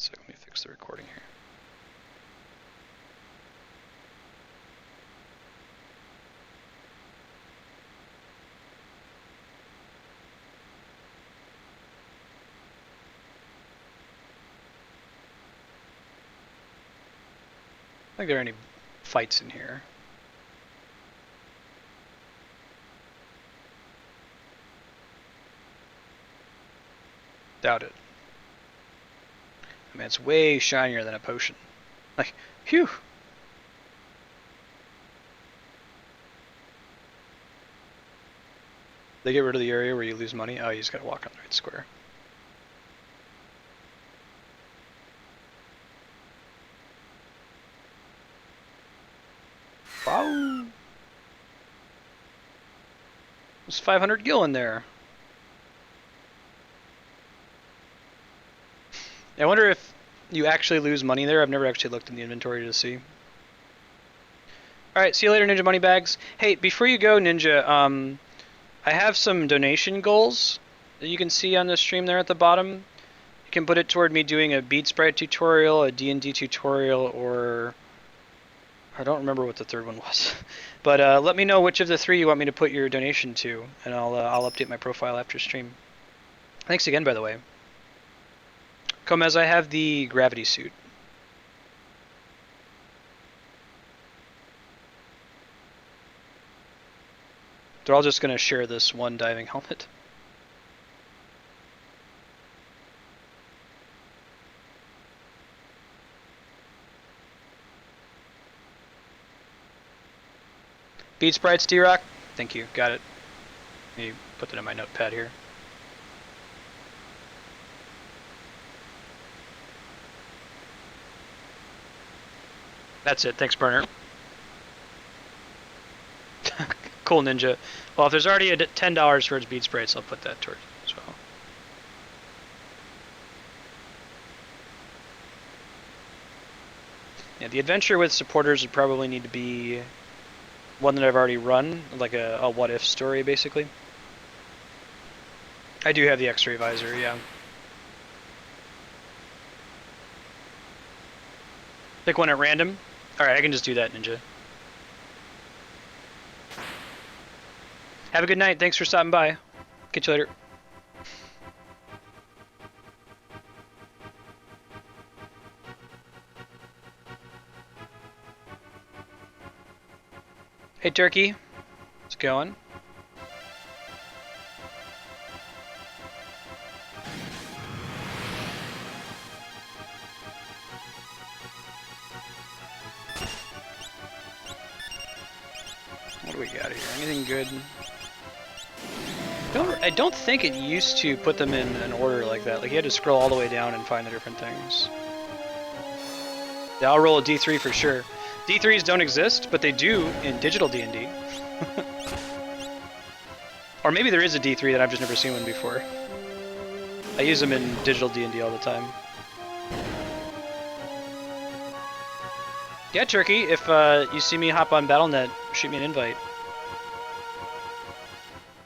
So let me fix the recording here. I think there are any fights in here. Doubt it. I mean, it's way shinier than a potion. Like, phew! They get rid of the area where you lose money? Oh, you just gotta walk on the right square. Wow! There's 500 gil in there. I wonder if you actually lose money there. I've never actually looked in the inventory to see. Alright, see you later, Ninja Moneybags. Hey, before you go, Ninja, I have some donation goals that you can see on the stream there at the bottom. You can put it toward me doing a bead sprite tutorial, a D&D tutorial, or I don't remember what the third one was. But let me know which of the three you want me to put your donation to, and I'll update my profile after stream. Thanks again, by the way. Gomez, I have the gravity suit. They're all just going to share this one diving helmet. Bead sprites, D-Rock. Thank you. Got it. Let me put that in my notepad here. That's it. Thanks, Burner. Cool, Ninja. Well, if there's already a $10 towards bead sprites, I'll put that towards as well. Yeah, the adventure with supporters would probably need to be one that I've already run, like a what-if story, basically. I do have the X-ray visor, yeah. Pick one at random? Alright, I can just do that, Ninja. Have a good night. Thanks for stopping by. Catch you later. Hey, Turkey. How's it going? What do we got here? Anything good? I don't think it used to put them in an order like that. Like, you had to scroll all the way down and find the different things. Yeah, I'll roll a D3 for sure. D3s don't exist, but they do in digital D&D. Or maybe there is a D3 that I've just never seen one before. I use them in digital D&D all the time. Yeah, Turkey, if you see me hop on Battle.net, shoot me an invite.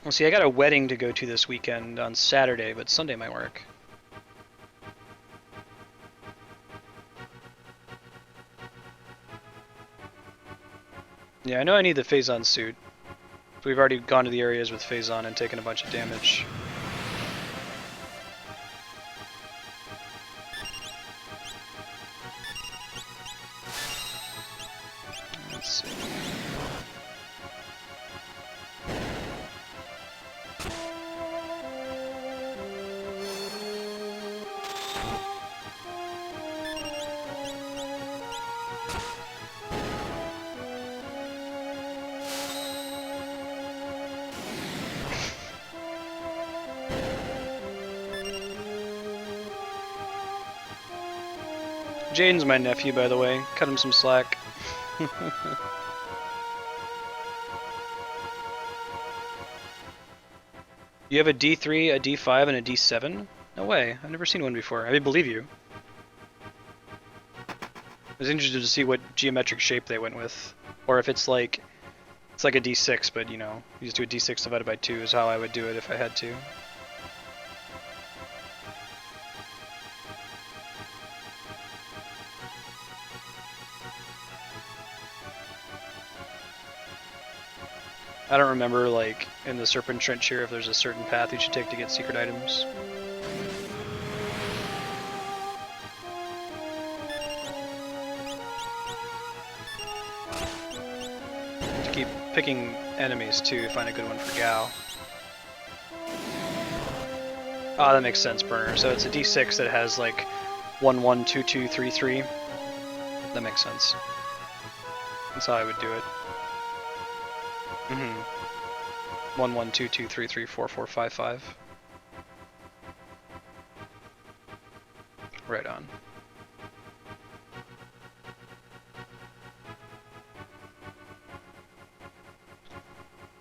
Well, see, I got a wedding to go to this weekend on Saturday, but Sunday might work. Yeah, I know I need the Phazon suit. We've already gone to the areas with Phazon and taken a bunch of damage. Let's see. Jaden's my nephew, by the way. Cut him some slack. You have a D3, a D5, and a D7? No way. I've never seen one before. I believe you. I was interested to see what geometric shape they went with. Or if it's like a D6, but you know, you just do a D6 divided by 2 is how I would do it if I had to. I don't remember, like, in the Serpent Trench here if there's a certain path you should take to get secret items. To keep picking enemies, too, to find a good one for Gao. Ah, that makes sense, Burner. So it's a D6 that has, like, 1, 1, 2, 2, 3, 3. That makes sense. That's how I would do it. 1, 1, 2, 2, 3, 3, 4, 4, 5, 5. Right on.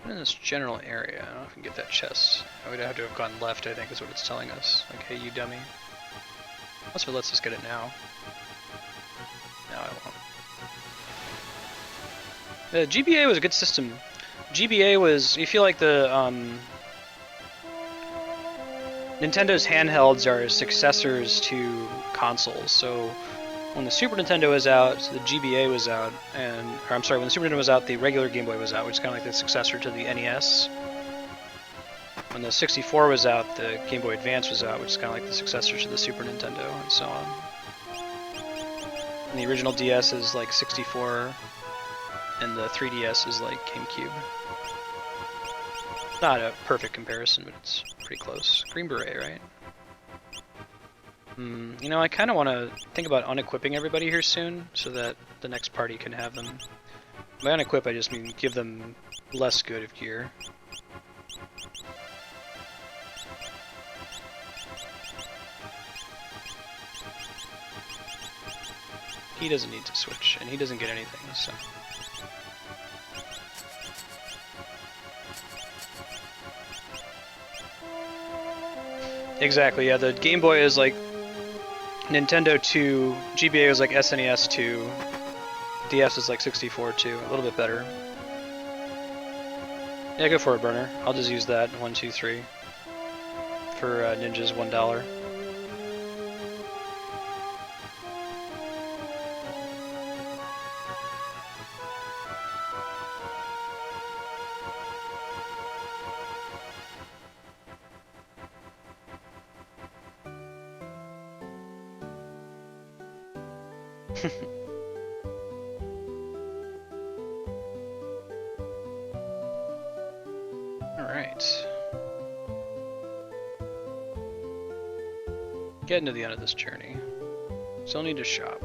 In this general area, I don't know if I can get that chest. I would have to have gone left, I think is what it's telling us. Like, hey, you dummy. Unless it lets us get it now. No, I won't. The GBA was a good system. GBA was, you feel like the, Nintendo's handhelds are successors to consoles. So when the Super Nintendo was out, the GBA was out, or I'm sorry, when the Super Nintendo was out, the regular Game Boy was out, which is kind of like the successor to the NES. When the 64 was out, the Game Boy Advance was out, which is kind of like the successor to the Super Nintendo, and so on. And the original DS is like 64, and the 3DS is like GameCube. Not a perfect comparison, but it's pretty close. Green Beret, right? You know, I kind of want to think about unequipping everybody here soon, so that the next party can have them. By unequip, I just mean give them less good of gear. He doesn't need to switch, and he doesn't get anything, so... Exactly, yeah, the Game Boy is like Nintendo 2, GBA was like SNES 2, DS is like 64 2, a little bit better. Yeah, go for it, Burner. I'll just use that, 1, 2, 3, for Ninja's $1. Alright. Getting to the end of this journey. Still need to shop.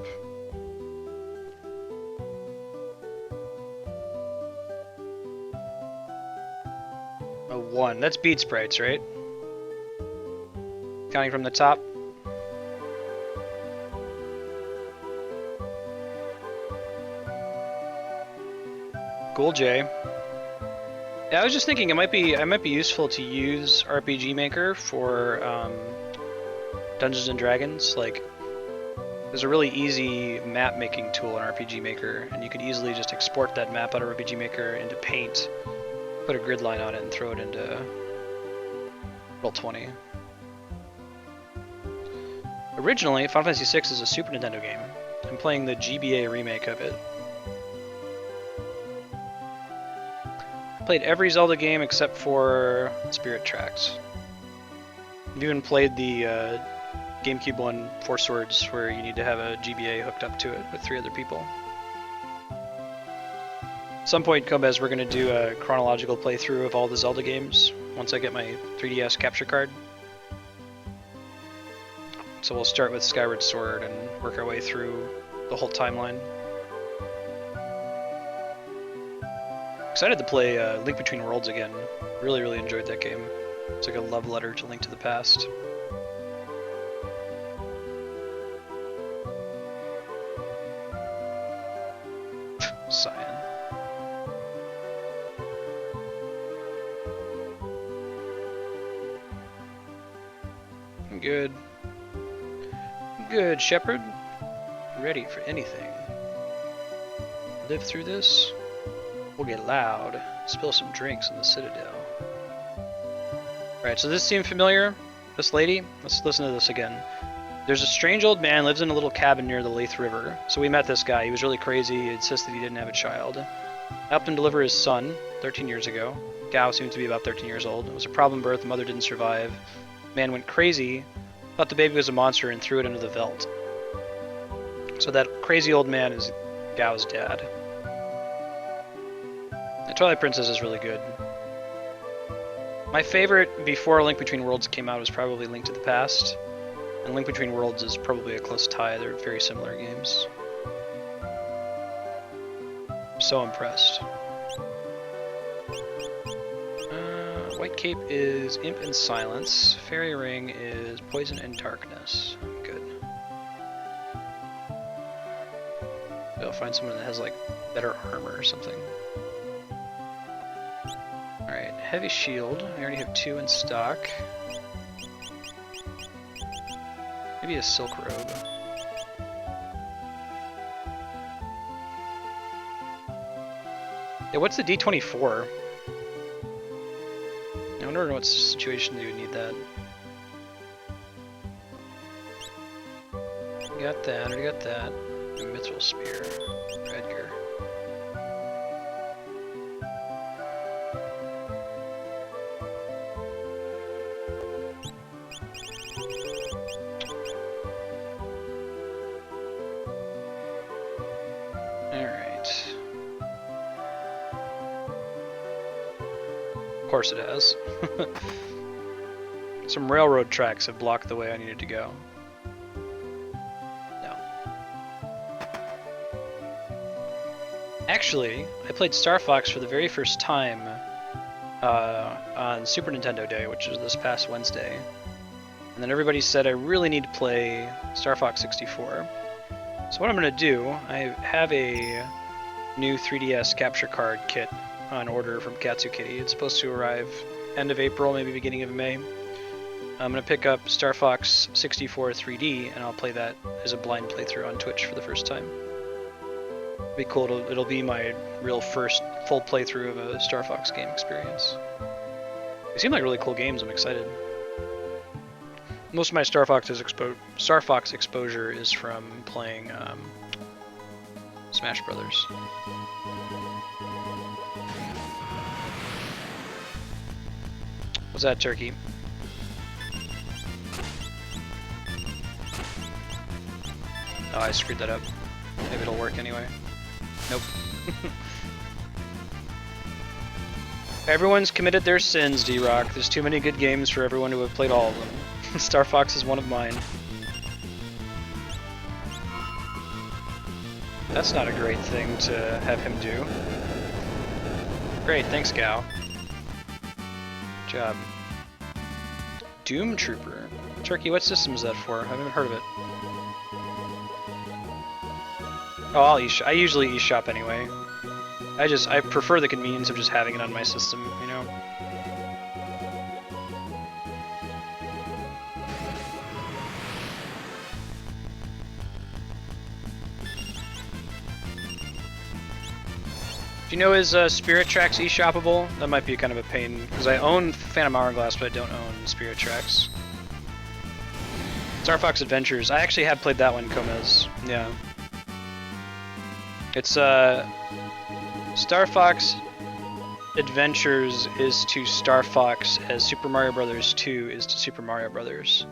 A 1. That's bead sprites, right? Counting from the top. Cool, Jay. Yeah, I was just thinking it might be useful to use RPG Maker for Dungeons and Dragons. Like, there's a really easy map making tool in RPG Maker, and you could easily just export that map out of RPG Maker into Paint, put a grid line on it, and throw it into Roll20. Originally, Final Fantasy VI is a Super Nintendo game. I'm playing the GBA remake of it. Played every Zelda game except for Spirit Tracks. I've even played the GameCube one, Four Swords, where you need to have a GBA hooked up to it with 3 other people. At some point, Kobez, we're going to do a chronological playthrough of all the Zelda games once I get my 3DS capture card. So we'll start with Skyward Sword and work our way through the whole timeline. Excited to play Link Between Worlds again. Really, really enjoyed that game. It's like a love letter to Link to the Past. Cyan. Good. Good, Shepherd. Ready for anything. Live through this? We'll get loud. Spill some drinks in the Citadel. Alright, so this seemed familiar? This lady? Let's listen to this again. There's a strange old man, lives in a little cabin near the Leith River. So we met this guy. He was really crazy. He insisted he didn't have a child. I helped him deliver his son. 13 years ago. Gao seems to be about 13 years old. It was a problem birth, the mother didn't survive. Man went crazy, thought the baby was a monster, and threw it into the veldt. So that crazy old man is Gao's dad. The Twilight Princess is really good. My favorite before Link Between Worlds came out was probably Link to the Past. And Link Between Worlds is probably a close tie. They're very similar games. I'm so impressed. White Cape is Imp and Silence. Fairy Ring is Poison and Darkness. Good. Maybe I'll find someone that has like better armor or something. Alright, Heavy Shield. I already have 2 in stock. Maybe a Silk Robe. Yeah, what's the D24? I wonder in what situation you would need that. Got that, already got that. A Mithril Spear. Edgar. Alright. Of course it has. Some railroad tracks have blocked the way I needed to go. No. Actually, I played Star Fox for the very first time on Super Nintendo Day, which was this past Wednesday. And then everybody said I really need to play Star Fox 64. So what I'm going to do, I have a new 3DS capture card kit on order from Katsukitty. It's supposed to arrive end of April, maybe beginning of May. I'm going to pick up Star Fox 64 3D, and I'll play that as a blind playthrough on Twitch for the first time. It'll be cool. It'll be my real first full playthrough of a Star Fox game experience. They seem like really cool games. I'm excited. Most of my Star Fox exposure is from playing Smash Brothers. What's that, Turkey? Oh, I screwed that up. Maybe it'll work anyway. Nope. Everyone's committed their sins, D-Rock. There's too many good games for everyone to have played all of them. Star Fox is one of mine. That's not a great thing to have him do. Great, thanks, Gao. Good job. Doom Trooper. Turkey, what system is that for? I haven't even heard of it. Oh, I usually eShop anyway. I prefer the convenience of just having it on my system, you know? Do you know is Spirit Tracks eShoppable? That might be kind of a pain, because I own Phantom Hourglass, but I don't own Spirit Tracks. Star Fox Adventures. I actually had played that one, Gomez. Yeah. It's Star Fox Adventures is to Star Fox as Super Mario Bros. 2 is to Super Mario Bros.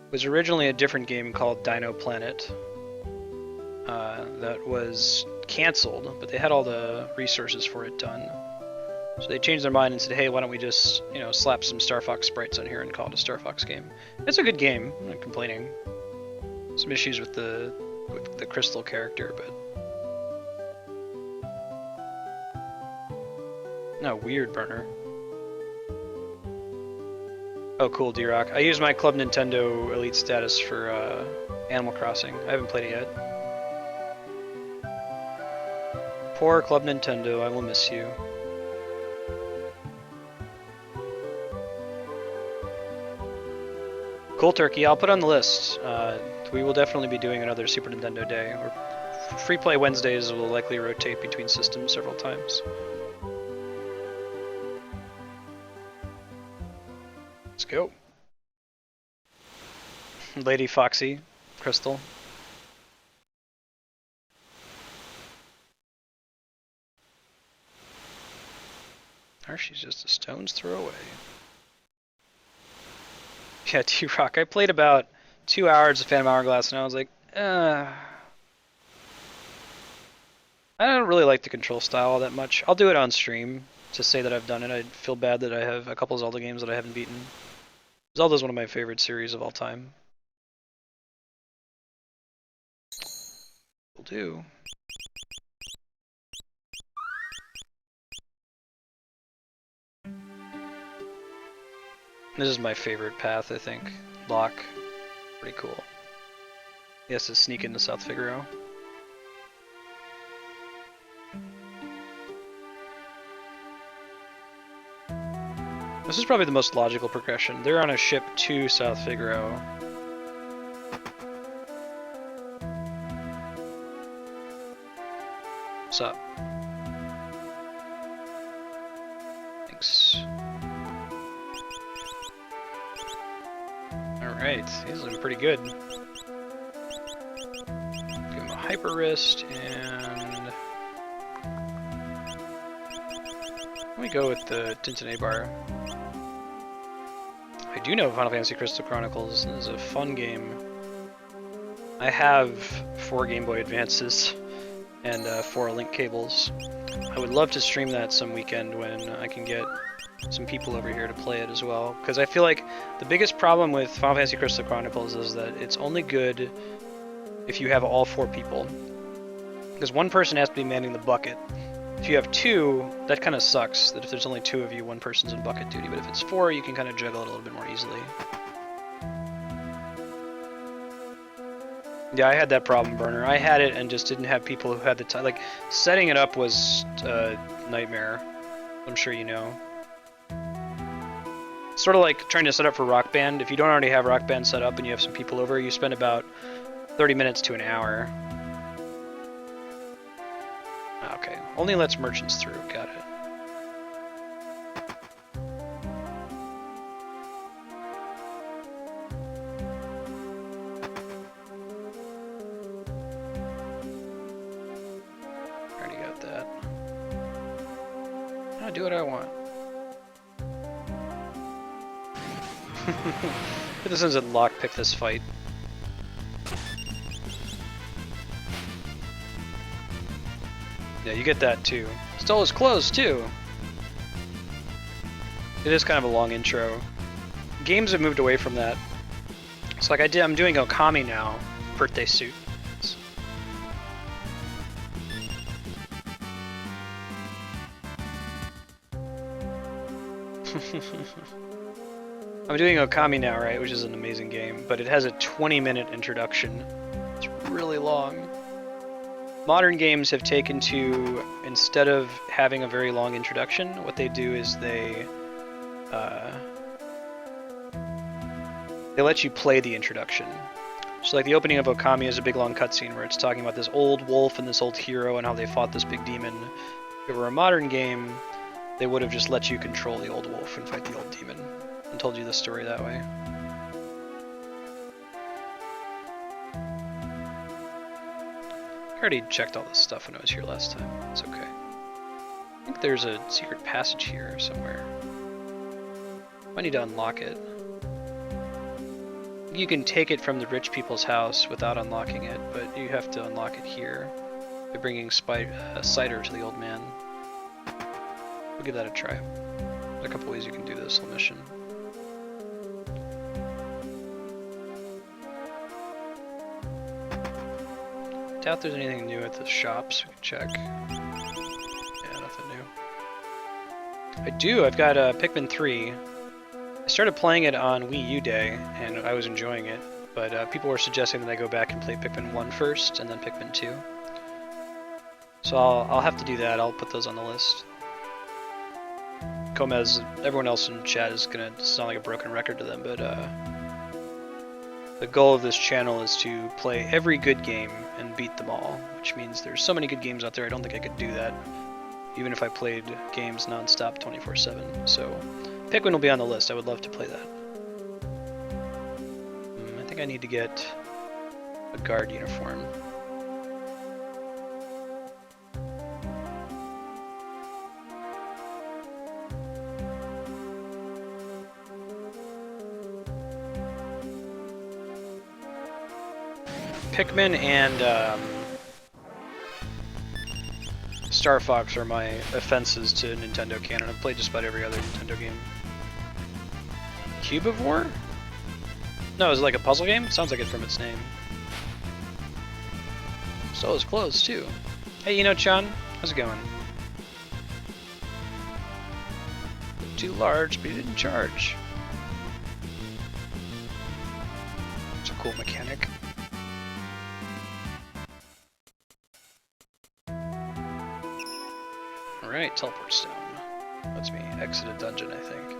It was originally a different game called Dino Planet that was canceled, but they had all the resources for it done. So they changed their mind and said, hey, why don't we just, you know, slap some Star Fox sprites on here and call it a Star Fox game. It's a good game, I'm not complaining. Some issues with the crystal character, but... No, weird burner. Oh, cool, D-Rock. I use my Club Nintendo Elite status for Animal Crossing. I haven't played it yet. Poor Club Nintendo, I will miss you. Cool, Turkey. I'll put on the list. We will definitely be doing another Super Nintendo Day. Free Play Wednesdays will likely rotate between systems several times. Let's go. Lady Foxy, Crystal. Or she's just a stone's throw away. Yeah, T-Rock. I played about 2 hours of Phantom Hourglass and I was like, I don't really like the control style all that much. I'll do it on stream to say that I've done it. I feel bad that I have a couple of Zelda games that I haven't beaten. Zelda's one of my favorite series of all time. Will do. This is my favorite path, I think. Locke. Pretty cool. He has to sneak into South Figaro. This is probably the most logical progression. They're on a ship to South Figaro. What's up? Thanks. Alright, he's looking pretty good. Give him a Hyper Wrist and... Let me go with the Tintin Bar. I do know Final Fantasy Crystal Chronicles is a fun game. I have 4 Game Boy Advances and 4 link cables. I would love to stream that some weekend when I can get some people over here to play it as well, because I feel like the biggest problem with Final Fantasy Crystal Chronicles is that it's only good if you have all 4 people, because one person has to be manning the bucket. If you have 2, that kind of sucks, that if there's only 2 of you, one person's in bucket duty, but if it's 4, you can kind of juggle it a little bit more easily. Yeah, I had that problem, Burner. I had it and just didn't have people who had the time. Like, setting it up was a nightmare. I'm sure you know. Sort of like trying to set up for Rock Band. If you don't already have Rock Band set up and you have some people over, you spend about 30 minutes to an hour. Okay, only lets merchants through. Got it. Already got that. I'll do what I want. This is a Locke pick this fight. Yeah, you get that too. Stole his clothes too. It is kind of a long intro. Games have moved away from that. It's like I'm doing Okami now, birthday suit. I'm doing Okami now, right, which is an amazing game, but it has a 20-minute introduction. It's really long. Modern games have taken to, instead of having a very long introduction, what they do is they let you play the introduction. So like the opening of Okami is a big long cutscene where it's talking about this old wolf and this old hero and how they fought this big demon. If it were a modern game, they would have just let you control the old wolf and fight the old demon and told you the story that way. I already checked all this stuff when I was here last time. It's okay. I think there's a secret passage here somewhere. I need to unlock it. You can take it from the rich people's house without unlocking it, but you have to unlock it here by bringing cider to the old man. We'll give that a try. There's a couple ways you can do this whole mission. Doubt there's anything new at the shops. We can check. Yeah, nothing new. I do. I've got Pikmin 3. I started playing it on Wii U Day, and I was enjoying it. But people were suggesting that I go back and play Pikmin 1 first, and then Pikmin 2. So I'll have to do that. I'll put those on the list. Gomez, everyone else in chat is gonna sound like a broken record to them, but the goal of this channel is to play every good game and beat them all, which means there's so many good games out there I don't think I could do that, even if I played games non-stop 24/7. So Pikmin will be on the list. I would love to play that. I think I need to get a guard uniform. Pikmin and Star Fox are my offenses to Nintendo canon. I've played just about every other Nintendo game. Cube of War? No, is it like a puzzle game? Sounds like it from its name. So is clothes too. Hey, you know, Chan, how's it going? Too large, but he didn't charge. It's a cool mechanic. Alright, teleport stone. Lets me exit a dungeon, I think.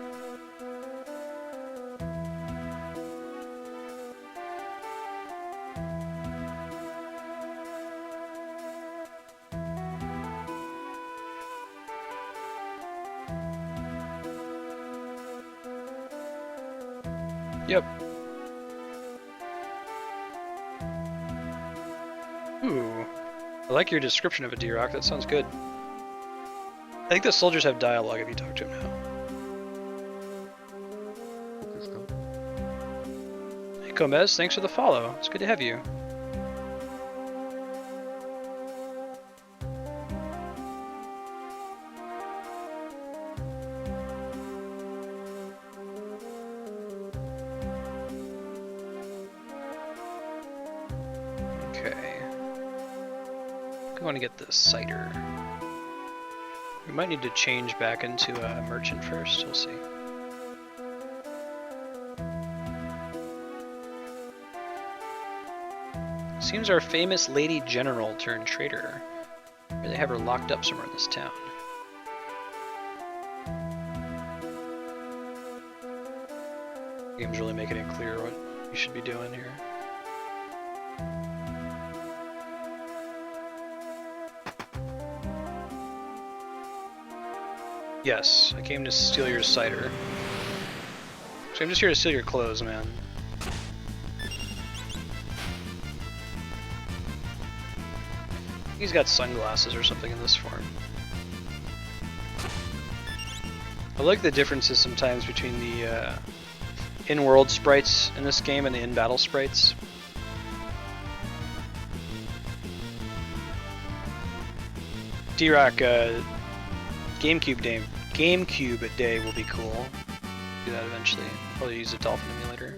Yep. Ooh. I like your description of a D-Rock, that sounds good. I think the soldiers have dialogue if you talk to them now. Hey Gomez, thanks for the follow. It's good to have you. Okay. I want to get the cider. We might need to change back into a merchant first, we'll see. Seems our famous lady general turned traitor. Really have her locked up somewhere in this town. The game's really making it clear what you should be doing here. Yes, I came to steal your cider. So I'm just here to steal your clothes, man. He's got sunglasses or something in this form. I like the differences sometimes between the in-world sprites in this game and the in-battle sprites. D-Rock, GameCube Day will be cool. Do that eventually. Probably use a Dolphin emulator.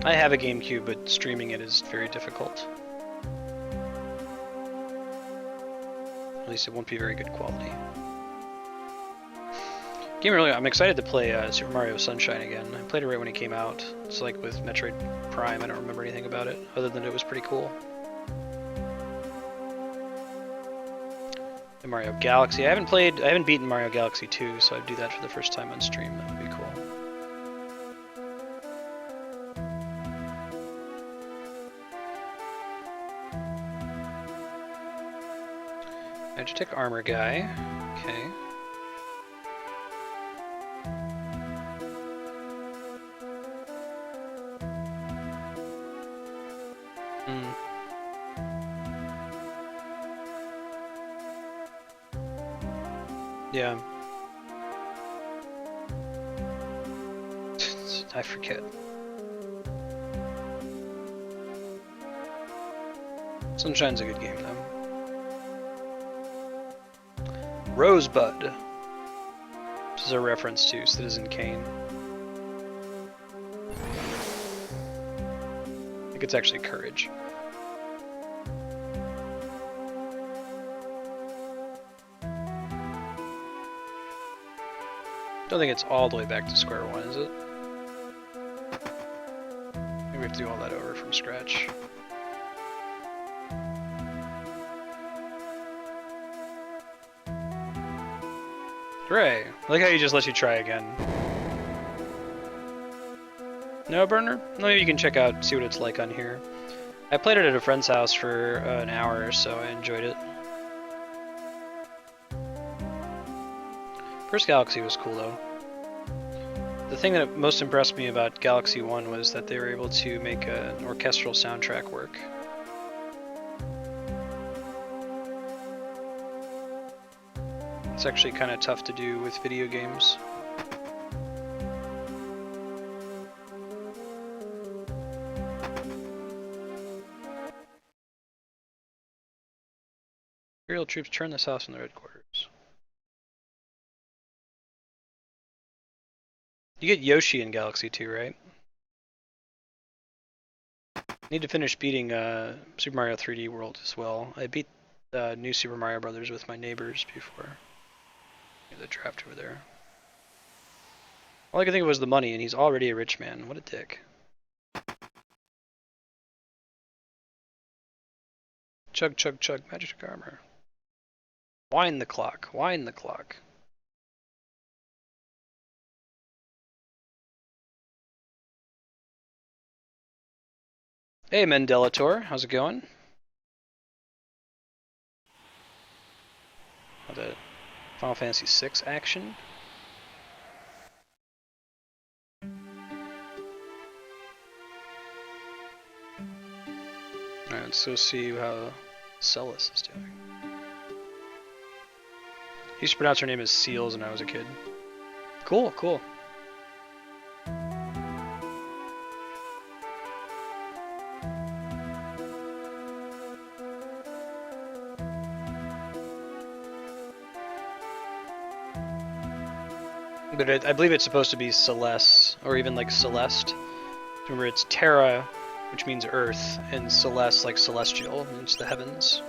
I have a GameCube, but streaming it is very difficult. At least it won't be very good quality. I'm excited to play Super Mario Sunshine again. I played it right when it came out. It's like with Metroid Prime, I don't remember anything about it, other than it was pretty cool. And Mario Galaxy. I haven't beaten Mario Galaxy 2, so I'd do that for the first time on stream. That would be cool. Magitek armor guy. Okay. Yeah. I forget. Sunshine's a good game, though. Rosebud. This is a reference to Citizen Kane. I think it's actually Courage. Don't think it's all the way back to square one, is it? Maybe we have to do all that over from scratch. Hooray! I like how he just lets you try again. No burner? Maybe you can check out, see what it's like on here. I played it at a friend's house for an hour or so. I enjoyed it. First Galaxy was cool though. The thing that most impressed me about Galaxy 1 was that they were able to make an orchestral soundtrack work. It's actually kind of tough to do with video games. Imperial troops turn this house in their headquarters. You get Yoshi in Galaxy 2, right? Need to finish beating Super Mario 3D World as well. I beat New Super Mario Brothers with my neighbors before. The draft over there. All I could think of was the money, and he's already a rich man. What a dick. Chug, chug, chug, magic armor. Wind the clock, wind the clock. Hey, Mendelator, how's it going? The Final Fantasy VI action. Alright, let's go see how Celes is doing. He used to pronounce her name as Celes when I was a kid. Cool, cool. But I believe it's supposed to be Celes, or even like Celeste. Remember, it's Terra, which means Earth, and Celeste, like celestial, means the heavens.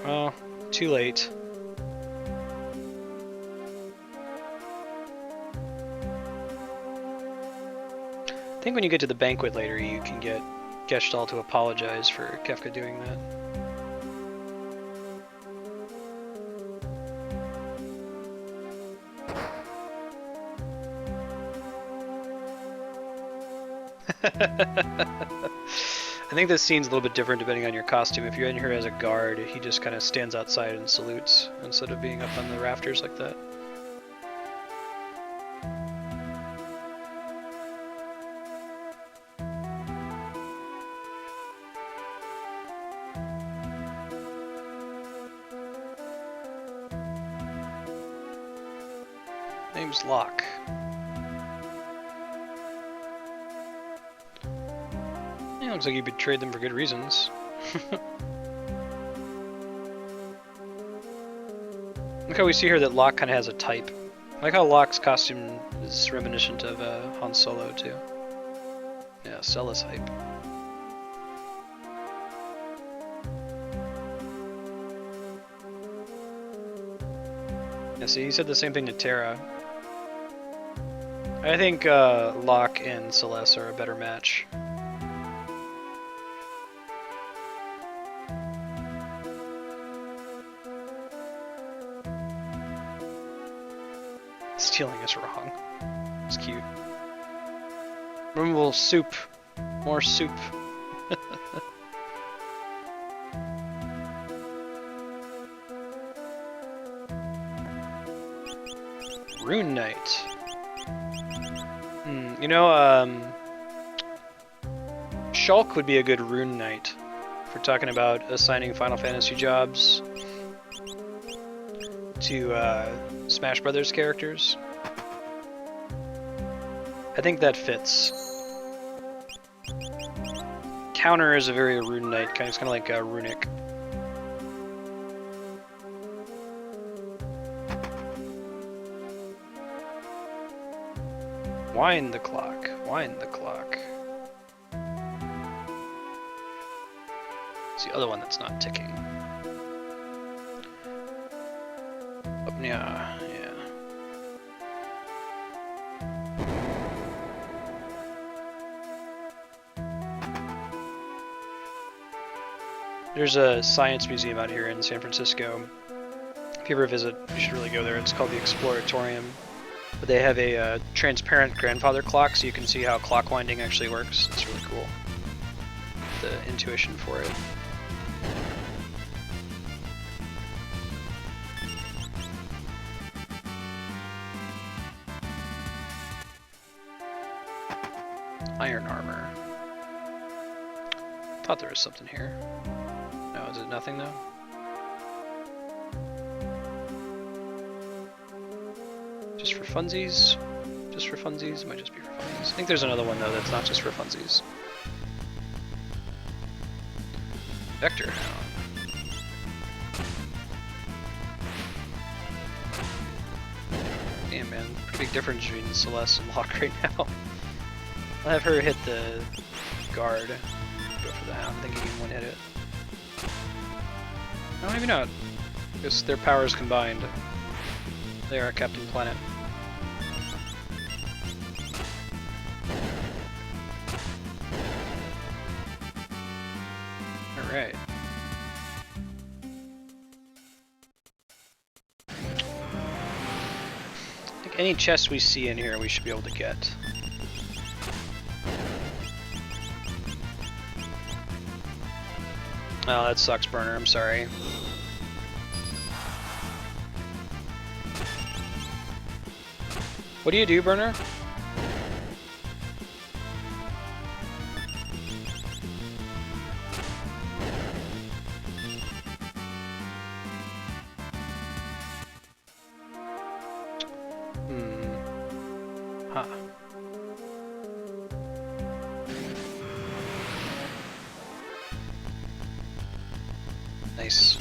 Oh, too late. I think when you get to the banquet later, you can get Gestalt to apologize for Kefka doing that. I think this scene's a little bit different depending on your costume. If you're in here as a guard, he just kind of stands outside and salutes instead of being up on the rafters like that. Name's Locke. Yeah, looks like you betrayed them for good reasons. Look how we see here that Locke kind of has a type. I like how Locke's costume is reminiscent of Han Solo too. Yeah, Celes hype. Yeah, see, he said the same thing to Terra. I think Locke and Celes are a better match. Stealing is wrong. It's cute. Removable soup. More soup. Rune Knight. You know, Shulk would be a good Rune Knight if we're talking about assigning Final Fantasy jobs to Smash Brothers characters. I think that fits. Counter is a very Rune Knight, it's kind of like a Runic. Wind the clock, wind the clock. It's the other one that's not ticking. Yeah. There's a science museum out here in San Francisco. If you ever visit, you should really go there. It's called the Exploratorium. But they have a transparent grandfather clock, so you can see how clock winding actually works. It's really cool. The intuition for it. Iron armor. Thought there was something here. No, is it nothing though? just for funsies. Just for funsies? It might just be for funsies. I think there's another one though that's not just for funsies. Vector Hound. Damn man, pretty big difference between Celes and Locke right now. I'll have her hit the guard. Go for the Hound. I think he can one-hit it. No, maybe not. Because their powers combined. They are Captain Planet. Alright. I think any chest we see in here we should be able to get. Oh, that sucks, Burner. I'm sorry. What do you do, Burner? Huh. Nice.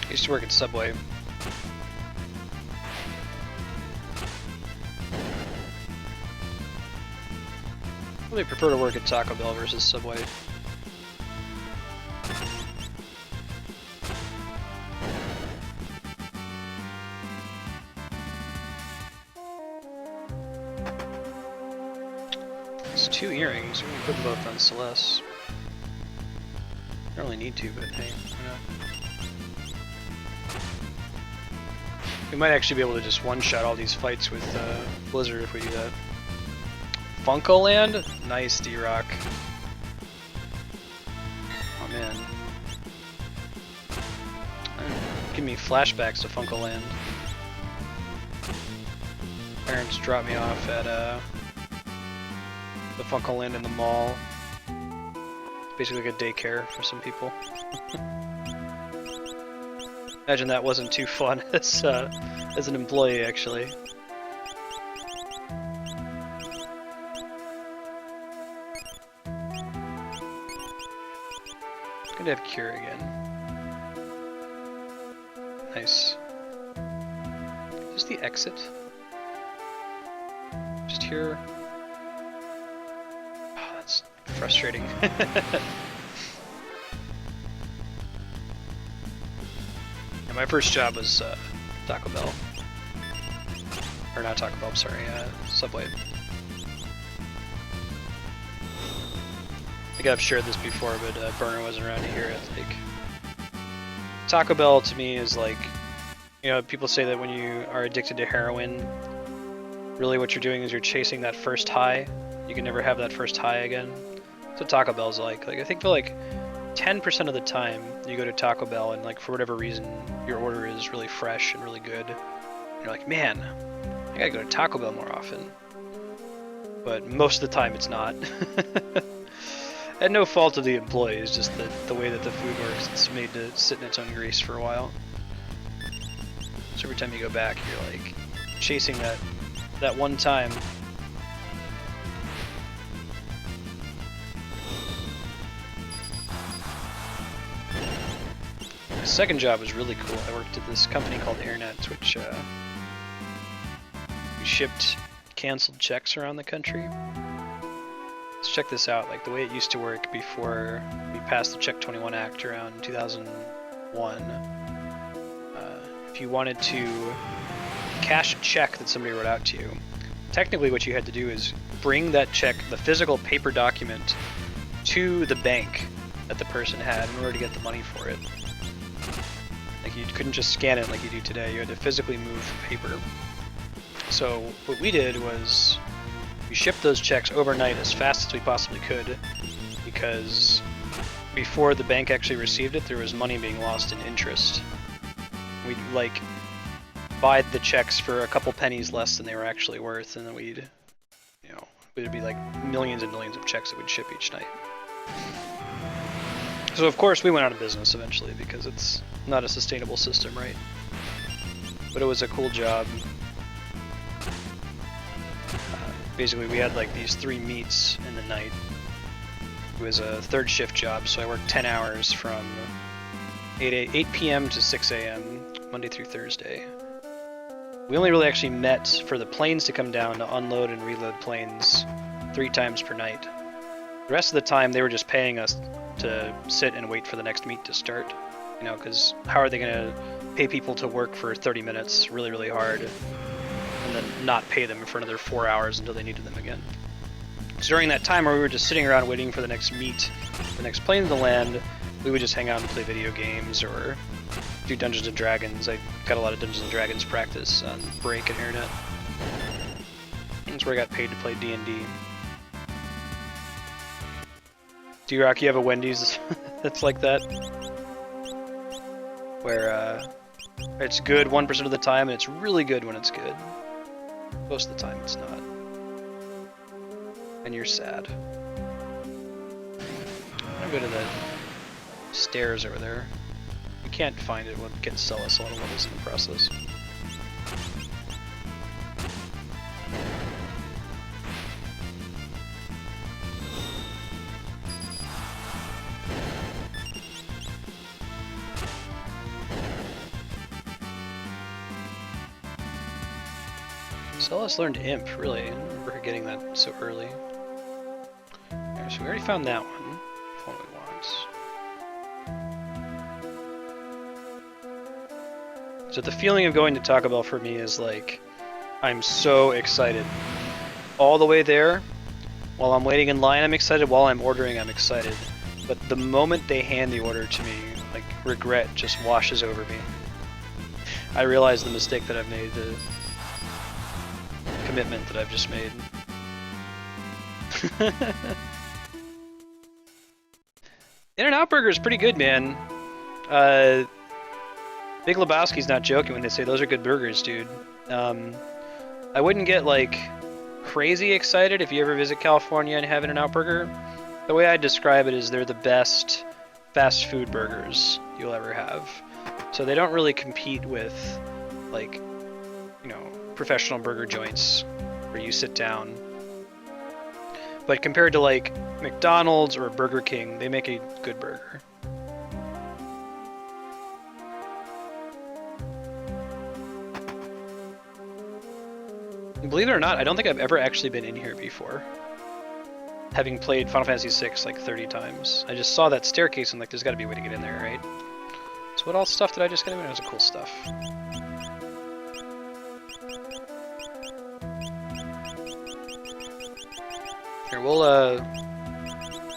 I used to work at Subway. I really prefer to work at Taco Bell versus Subway. It's 2 earrings. We can put them both on Celes. Don't really need to, but hey, why not? We might actually be able to just one-shot all these fights with Blizzard if we do that. Funkoland? Nice, D-Rock. Oh man. Give me flashbacks to Funkoland. Parents dropped me off at the Funkoland in the mall. Basically like a daycare for some people. Imagine that wasn't too fun as an employee, actually. Good to have Cure again. Nice. Just the exit. Just here. Oh, that's frustrating. Yeah, my first job was Taco Bell. Or not Taco Bell, I'm sorry, Subway. I think I've shared this before, but Burner wasn't around to hear it. Like, Taco Bell to me is like, you know, people say that when you are addicted to heroin, really what you're doing is you're chasing that first high. You can never have that first high again. That's what Taco Bell's like. Like, I think for like 10% of the time you go to Taco Bell and like for whatever reason your order is really fresh and really good, you're like, man, I gotta go to Taco Bell more often. But most of the time it's not. And no fault of the employees, just the way that the food works, it's made to sit in its own grease for a while. So every time you go back, you're like chasing that one time. My second job was really cool. I worked at this company called AirNet, which we shipped canceled checks around the country. Let's check this out. Like the way it used to work before we passed the Check 21 Act around 2001. If you wanted to cash a check that somebody wrote out to you, technically what you had to do is bring that check, the physical paper document, to the bank that the person had in order to get the money for it. Like you couldn't just scan it like you do today. You had to physically move paper. So what we did was we shipped those checks overnight as fast as we possibly could, because before the bank actually received it, there was money being lost in interest. We'd like buy the checks for a couple pennies less than they were actually worth, and then we'd, you know, it'd be like millions and millions of checks that we'd ship each night. So of course we went out of business eventually because it's not a sustainable system, right? But it was a cool job. basically we had like these 3 meets in the night. It was a 3rd shift job, so I worked 10 hours from 8 p.m. to 6 a.m. Monday through Thursday. We only really actually met for the planes to come down to unload and reload planes 3 times per night. The rest of the time they were just paying us to sit and wait for the next meet to start. You know, because how are they going to pay people to work for 30 minutes really, really hard and then not pay them for another 4 hours until they needed them again? So during that time where we were just sitting around waiting for the next meet, the next plane to land, we would just hang out and play video games or do Dungeons & Dragons. I got a lot of Dungeons & Dragons practice on break and internet. That's where I got paid to play D&D. D-Rock, you have a Wendy's that's like that? Where it's good 1% of the time and it's really good when it's good. Most of the time it's not. And you're sad. I'll go to the stairs over there. We can't find it, we'll get Celes a lot of levels in the process. Celes learned Imp, really. I don't remember her getting that so early. Okay, so we already found that one. That's what we want. So the feeling of going to Taco Bell for me is like, I'm so excited. All the way there, while I'm waiting in line I'm excited, while I'm ordering I'm excited. But the moment they hand the order to me, like, regret just washes over me. I realize the mistake that I've made, the commitment that I've just made. In-N-Out Burger is pretty good, man. Big Lebowski's not joking when they say those are good burgers, dude. I wouldn't get like crazy excited if you ever visit California and have In-N-Out Burger. The way I describe it is they're the best fast food burgers you'll ever have. So they don't really compete with, like, you know, professional burger joints where you sit down. But compared to like McDonald's or Burger King, they make a good burger. Believe it or not, I don't think I've ever actually been in here before. Having played Final Fantasy VI like 30 times. I just saw that staircase and like, there's gotta be a way to get in there, right? So what all stuff did I just get in? That was cool stuff. Here, we'll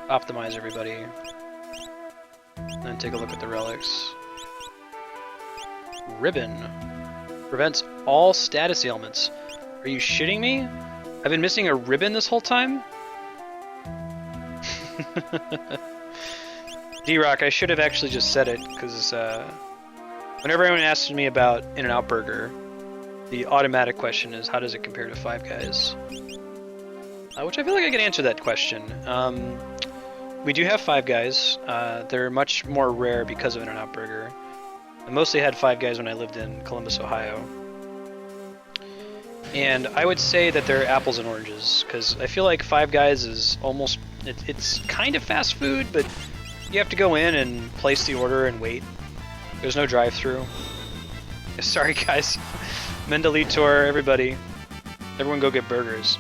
optimize everybody. And then take a look at the relics. Ribbon. Prevents all status ailments. Are you shitting me? I've been missing a ribbon this whole time? D-Rock, I should have actually just said it, because whenever anyone asks me about In-N-Out Burger, the automatic question is, how does it compare to Five Guys? Which I feel like I can answer that question. We do have Five Guys. They're much more rare because of In-N-Out Burger. I mostly had Five Guys when I lived in Columbus, Ohio. And I would say that they're apples and oranges, because I feel like Five Guys is almost, it's kind of fast food, but you have to go in and place the order and wait. There's no drive-through. Sorry guys. Mendelitor, everybody. Everyone go get burgers.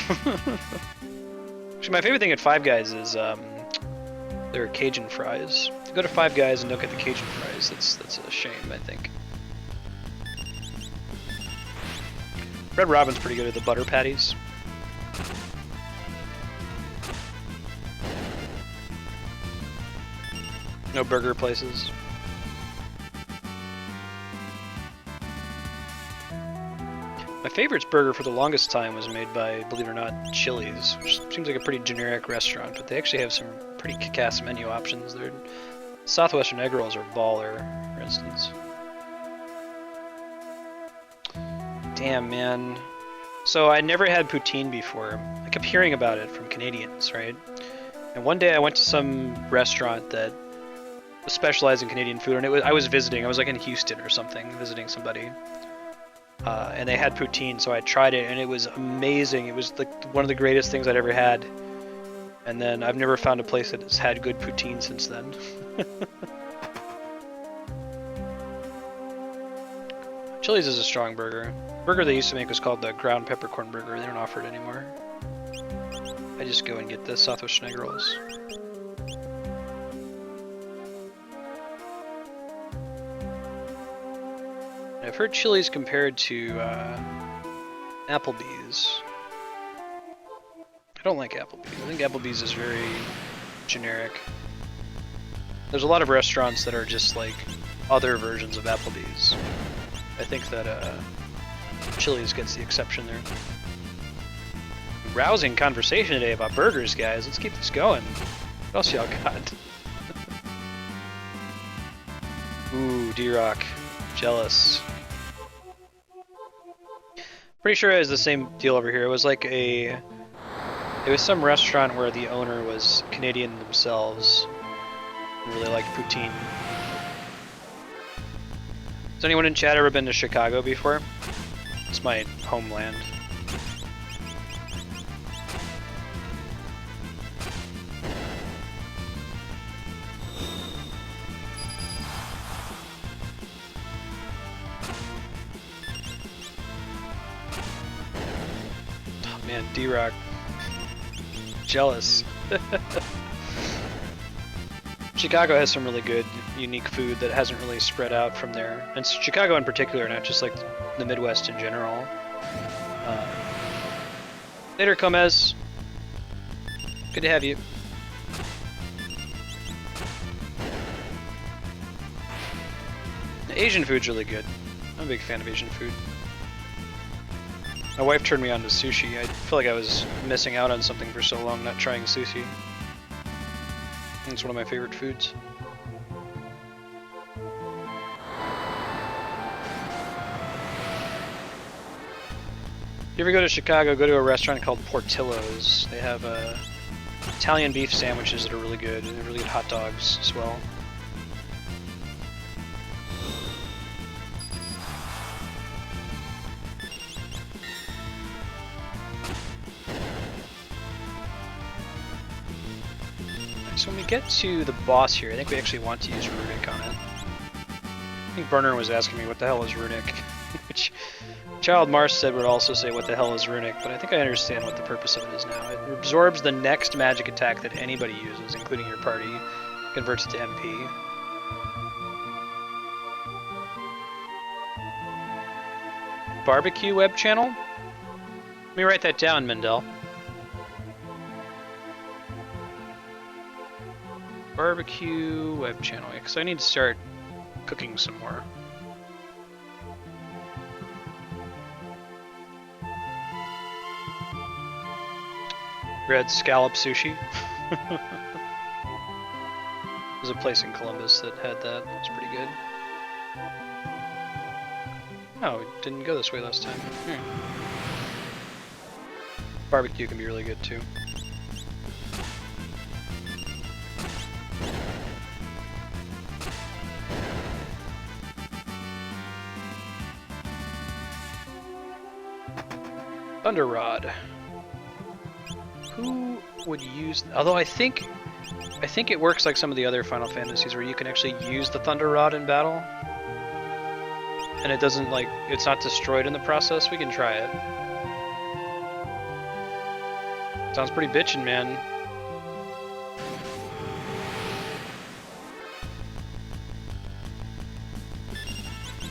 Actually, my favorite thing at Five Guys is their Cajun fries. If you go to Five Guys and don't get the Cajun fries, that's a shame, I think. Red Robin's pretty good at the butter patties. No burger places. My favorite burger for the longest time was made by, believe it or not, Chili's, which seems like a pretty generic restaurant, but they actually have some pretty kick-ass menu options. Their Southwestern egg rolls are baller, for instance. Damn, man. So I never had poutine before. I kept hearing about it from Canadians, right? And one day I went to some restaurant that specialized in Canadian food, and I was visiting. I was like in Houston or something, visiting somebody. and they had poutine, so I tried it, and it was amazing. It was like one of the greatest things I'd ever had. And then I've never found a place that has had good poutine since then. Celes is a strong burger. The burger they used to make was called the ground peppercorn burger. They don't offer it anymore. I just go and get the Southwest Schnegg rolls. I've heard Chili's compared to Applebee's. I don't like Applebee's. I think Applebee's is very generic. There's a lot of restaurants that are just like other versions of Applebee's. I think that Chili's gets the exception there. Rousing conversation today about burgers, guys. Let's keep this going. What else y'all got? Ooh, D-Rock. Jealous. Pretty sure it was the same deal over here. It was like it was some restaurant where the owner was Canadian themselves and really liked poutine. Has anyone in chat ever been to Chicago before? It's my homeland. Oh man, D-Rock. Jealous. Chicago has some really good, unique food that hasn't really spread out from there. And Chicago in particular, not just like the Midwest in general. Later, Gomez. Good to have you. The Asian food's really good. I'm a big fan of Asian food. My wife turned me on to sushi. I feel like I was missing out on something for so long not trying sushi. It's one of my favorite foods. If you ever go to Chicago, go to a restaurant called Portillo's. They have Italian beef sandwiches that are really good, and really good hot dogs as well. So when we get to the boss here, I think we actually want to use Runic on it. I think Burner was asking me what the hell is Runic, which Child Marstead would also say what the hell is Runic, but I think I understand what the purpose of it is now. It absorbs the next magic attack that anybody uses, including your party, converts it to MP. Barbecue web channel? Let me write that down, Mendel. Barbecue web channel, because I need to start cooking some more. Red Scallop Sushi. There's a place in Columbus that had that. It was pretty good. Oh, it didn't go this way last time. Barbecue can be really good too. Thunder Rod. Who would use? Although I think it works like some of the other Final Fantasies, where you can actually use the Thunder Rod in battle, and it doesn't it's not destroyed in the process. We can try it. Sounds pretty bitchin', man.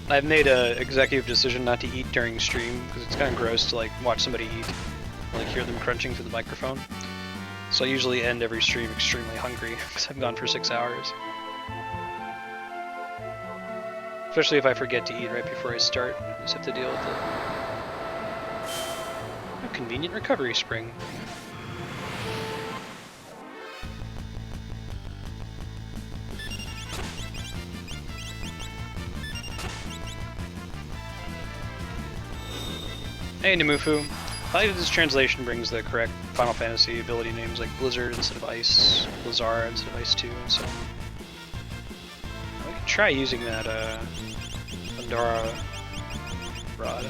I've made a executive decision not to eat during stream because it's kind of gross to watch somebody eat, hear them crunching through the microphone. So I usually end every stream extremely hungry because I've gone for 6 hours. Especially if I forget to eat right before I start, I just have to deal with it. A convenient recovery spring. Hey Nemufu. I like that this translation brings the correct Final Fantasy ability names like Blizzard instead of Ice, Blizzard instead of Ice 2, and so on. We could try using that Pandora Rod.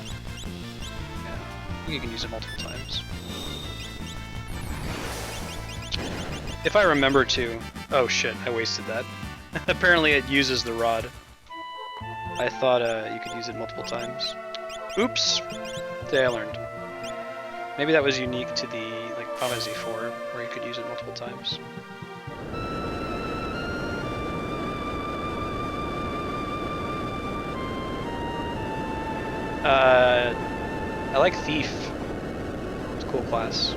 think you can use it multiple times. If I remember to... Oh shit, I wasted that. Apparently it uses the rod. I thought you could use it multiple times. Oops! Today I learned. Maybe that was unique to the like Final Fantasy IV, where you could use it multiple times. I like Thief. It's a cool class.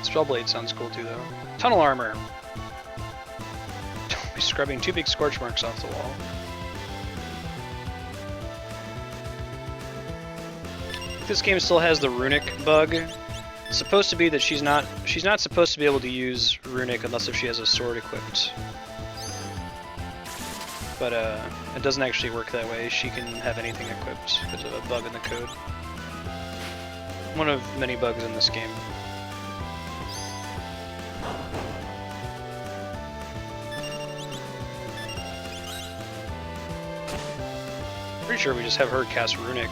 Spellblade sounds cool too, though. Tunnel armor. Don't be scrubbing 2 big scorch marks off the wall. This game still has the runic bug. It's supposed to be that she's not supposed to be able to use runic unless if she has a sword equipped. But it doesn't actually work that way. She can have anything equipped because of a bug in the code. One of many bugs in this game. Pretty sure we just have her cast runic.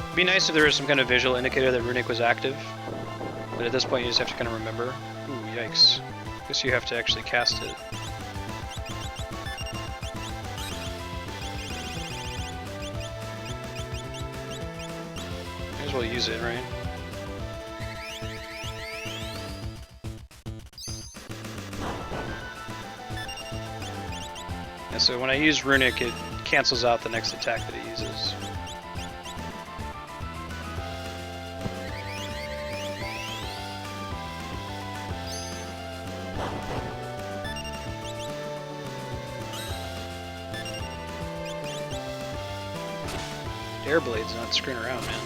It'd be nice if there was some kind of visual indicator that runic was active. But at this point you just have to kind of remember. Ooh, yikes. Guess you have to actually cast it. Might as well use it, right? Yeah, so when I use runic, it cancels out the next attack that it uses. Airblade's not screwing around, man.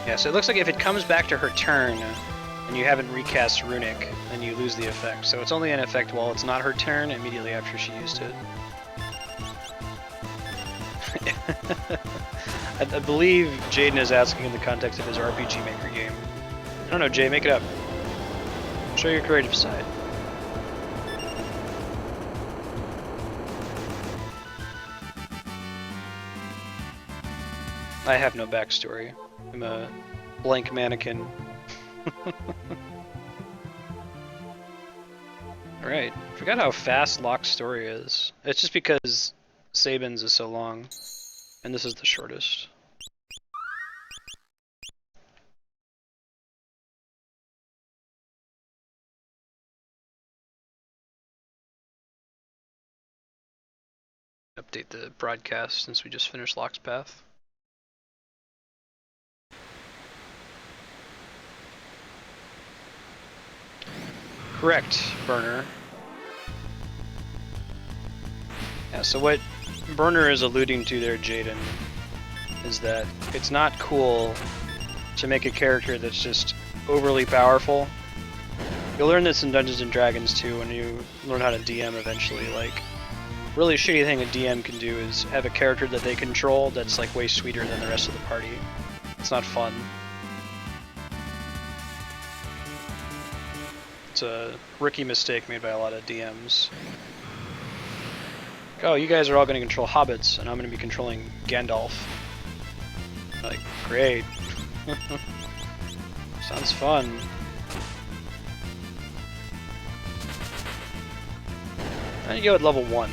Yeah, so it looks like if it comes back to her turn and you haven't recast runic, then you lose the effect. So it's only in effect while it's not her turn, immediately after she used it. I believe Jaden is asking in the context of his RPG Maker game. I don't know, Jay, make it up. Show your creative side. I have no backstory. I'm a blank mannequin. Alright, forgot how fast Locke's story is. It's just because Sabin's is so long, and this is the shortest. Update the broadcast since we just finished Locke's path. Correct, Burner. Yeah, so what Burner is alluding to there, Jaden, is that it's not cool to make a character that's just overly powerful. You'll learn this in Dungeons & Dragons too when you learn how to DM eventually. Like, really shitty thing a DM can do is have a character that they control that's like way sweeter than the rest of the party. It's not fun. It's a rookie mistake made by a lot of DMs. Oh, you guys are all going to control hobbits, and I'm going to be controlling Gandalf. Like, great. Sounds fun. I need to go at level 1.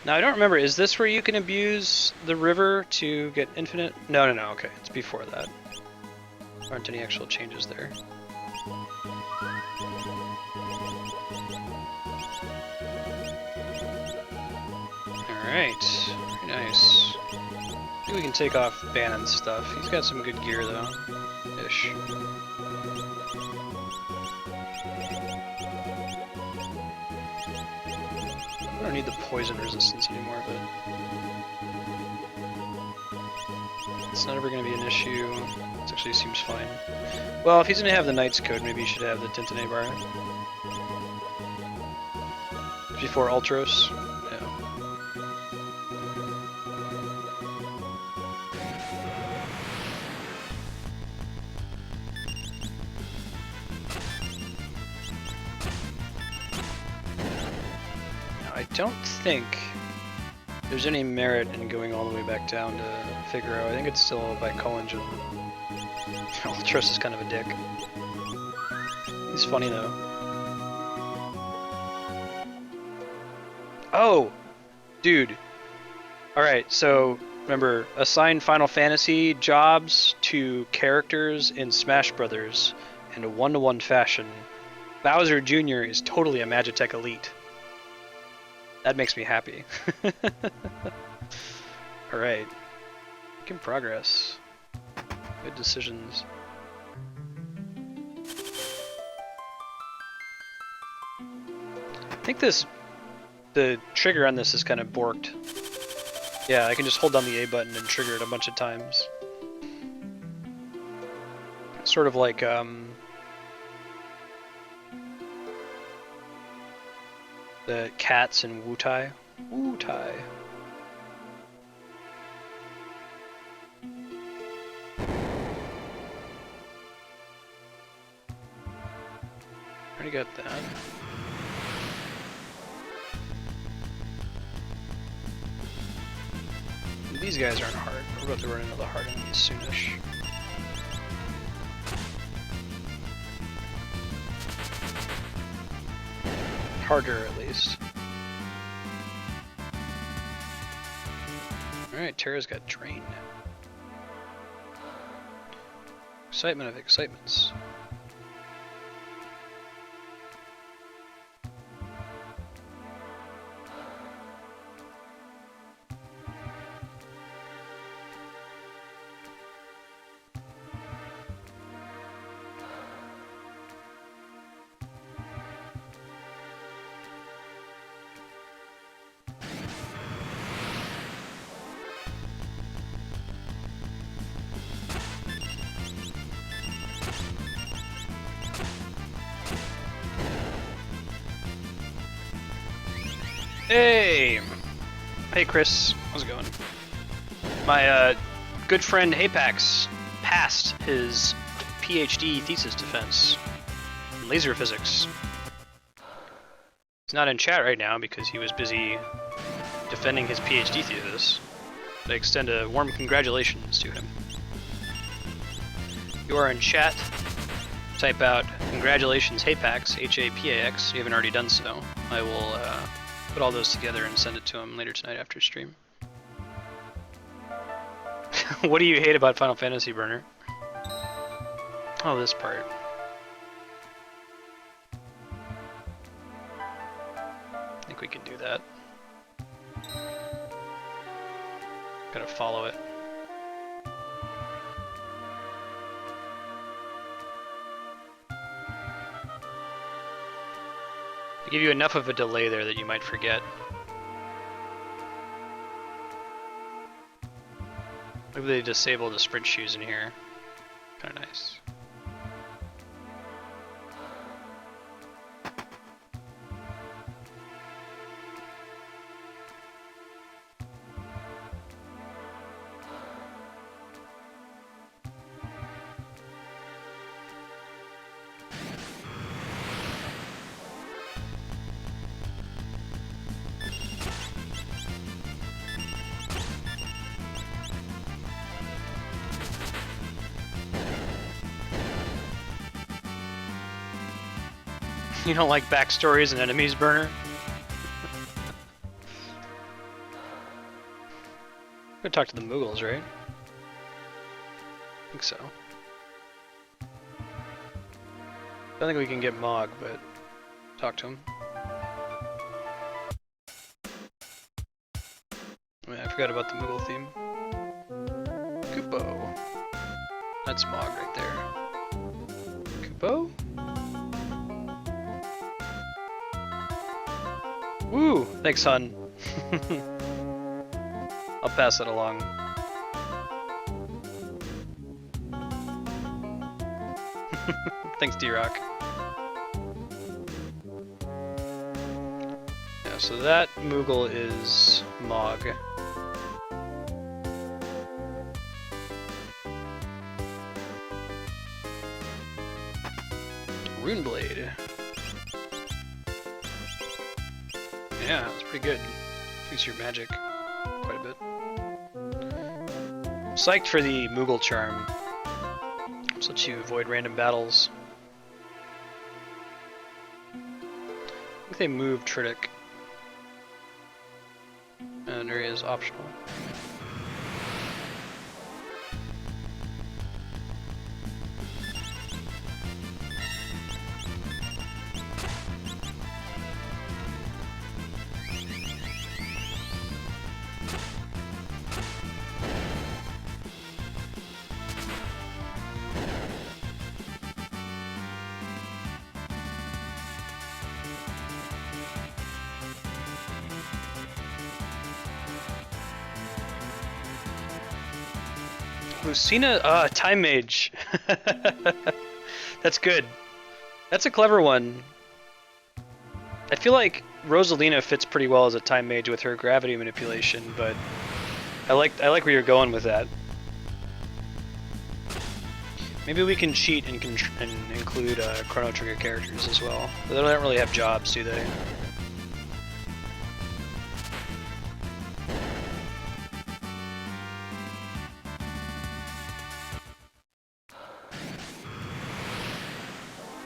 Now I don't remember, is this where you can abuse the river to get infinite? No, okay, it's before that. There aren't any actual changes there. Alright, very nice. I think we can take off Bannon's stuff. He's got some good gear though. Ish. I don't need the poison resistance anymore, but... It's not ever going to be an issue. It actually seems fine. Well, if he's going to have the Knight's Code, maybe he should have the Tintane bar. Before Ultros. Yeah. I don't think there's any merit in going all the way back down to Figaro. I think it's still by Kohlingen. Ultros is kind of a dick. He's funny though. Oh! Dude. Alright, so remember, assign Final Fantasy jobs to characters in Smash Brothers in a one-to-one fashion. Bowser Jr. is totally a Magitech Elite. That makes me happy. Alright. Making progress. Good decisions. I think the trigger on this is kind of borked. Yeah, I can just hold down the A button and trigger it a bunch of times. Sort of like, the cats in Wu-Tai. Wu-Tai. Already got that. These guys aren't hard. We're about to run into the hard enemies soonish. Harder, at least. Alright, Terra's got Drain. Excitement of excitements. Hey! Hey Chris, how's it going? My good friend Hapax passed his PhD thesis defense in laser physics. He's not in chat right now because he was busy defending his PhD thesis. But I extend a warm congratulations to him. If you are in chat, type out congratulations Hapax, H-A-P-A-X, if you haven't already done so. I will put all those together and send it to him later tonight after stream. What do you hate about Final Fantasy, Burner? Oh, this part. I think we can do that. Gotta follow it. Give you enough of a delay there that you might forget. Maybe they disabled the sprint shoes in here. Kinda nice. You don't like backstories and enemies, Burner? We're gonna talk to the Mughals, right? I think so. I don't think we can get Mog, but talk to him. Oh, yeah, I forgot about the Mughal theme. Kupo. That's Mog right there. Kupo? Woo! Thanks, hon. I'll pass it along. Thanks, D-Rock. Yeah, so that Moogle is Mog. Runeblade. Yeah, it's pretty good. Increase your magic quite a bit. I'm psyched for the Moogle charm. So lets you avoid random battles. I think they moved Tritic. And area is optional. Lucina, Time Mage. That's good. That's a clever one. I feel like Rosalina fits pretty well as a Time Mage with her gravity manipulation, but I like where you're going with that. Maybe we can cheat and include Chrono Trigger characters as well. But they don't really have jobs, do they?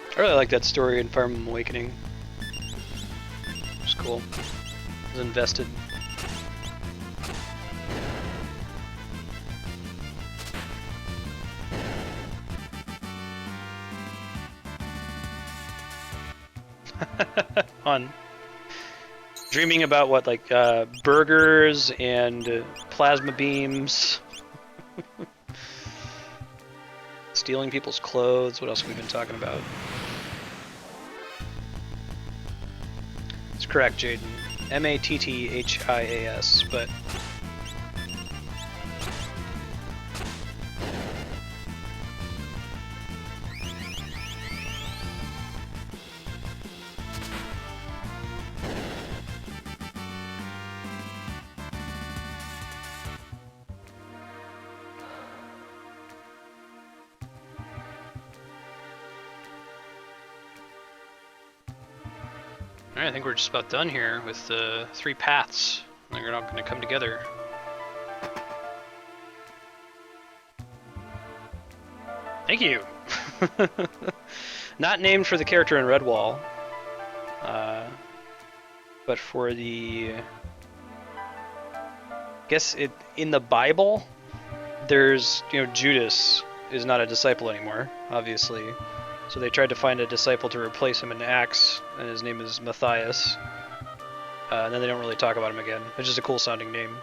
I really like that story in Fire Emblem Awakening. It's cool. I was invested. Fun. Dreaming about what, like burgers and plasma beams. Stealing people's clothes. What else have we been talking about? It's correct, Jaden. Mathias, but Alright, I think we're just about done here with the 3 paths. They're all going to come together. Thank you! Not named for the character in Redwall, but for the... I guess in the Bible, there's, Judas is not a disciple anymore, obviously. So they tried to find a disciple to replace him in Acts, and his name is Matthias. And then they don't really talk about him again. It's just a cool sounding name.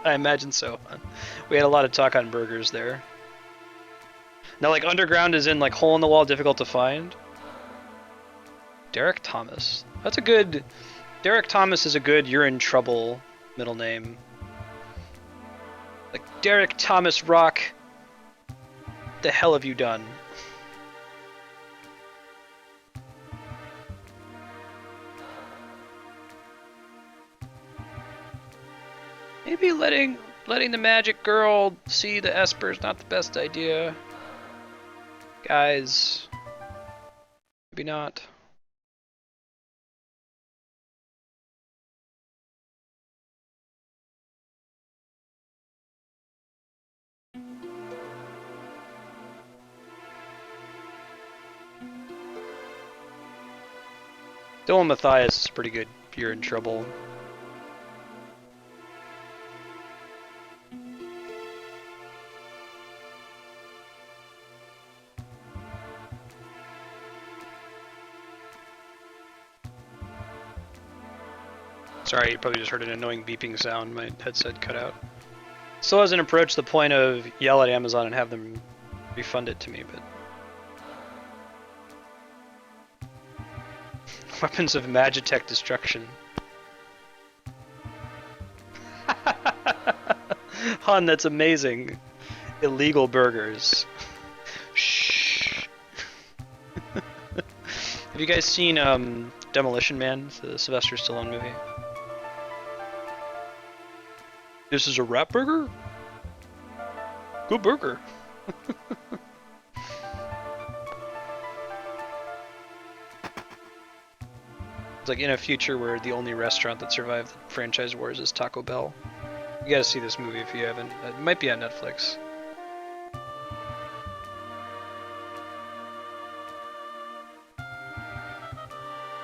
I imagine so. We had a lot of talk on burgers there. Now, like, underground is in, like, hole in the wall, difficult to find. Derek Thomas. That's a good... Derek Thomas is a good you're in trouble middle name. Like, Derek Thomas Rock... the hell have you done? Maybe letting the magic girl see the Esper is not the best idea. Guys. Maybe not. Dylan Matthias is pretty good. You're in trouble. Sorry, you probably just heard an annoying beeping sound. My headset cut out. Still hasn't approached the point of yell at Amazon and have them refund it to me, but... Weapons of Magitech destruction. Hun, that's amazing. Illegal burgers. Shh. Have you guys seen Demolition Man, the Sylvester Stallone movie? This is a rat burger? Good burger. It's like in a future where the only restaurant that survived the franchise wars is Taco Bell. You gotta see this movie if you haven't. It might be on Netflix.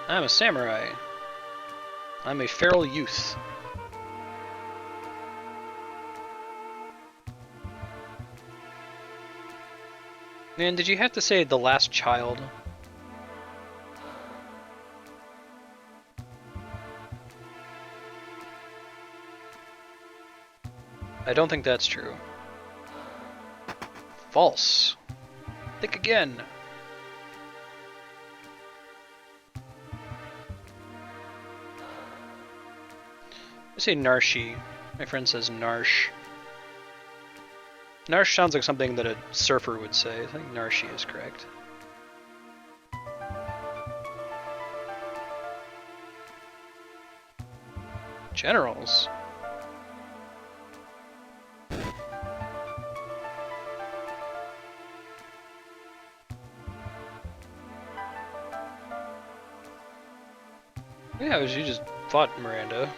I'm a samurai. I'm a feral youth. Man, did you have to say the last child? I don't think that's true. False. Think again. I say Narshi. My friend says Narsh. Narsh sounds like something that a surfer would say. I think Narshi is correct. Generals. Yeah, it was you just fought Miranda.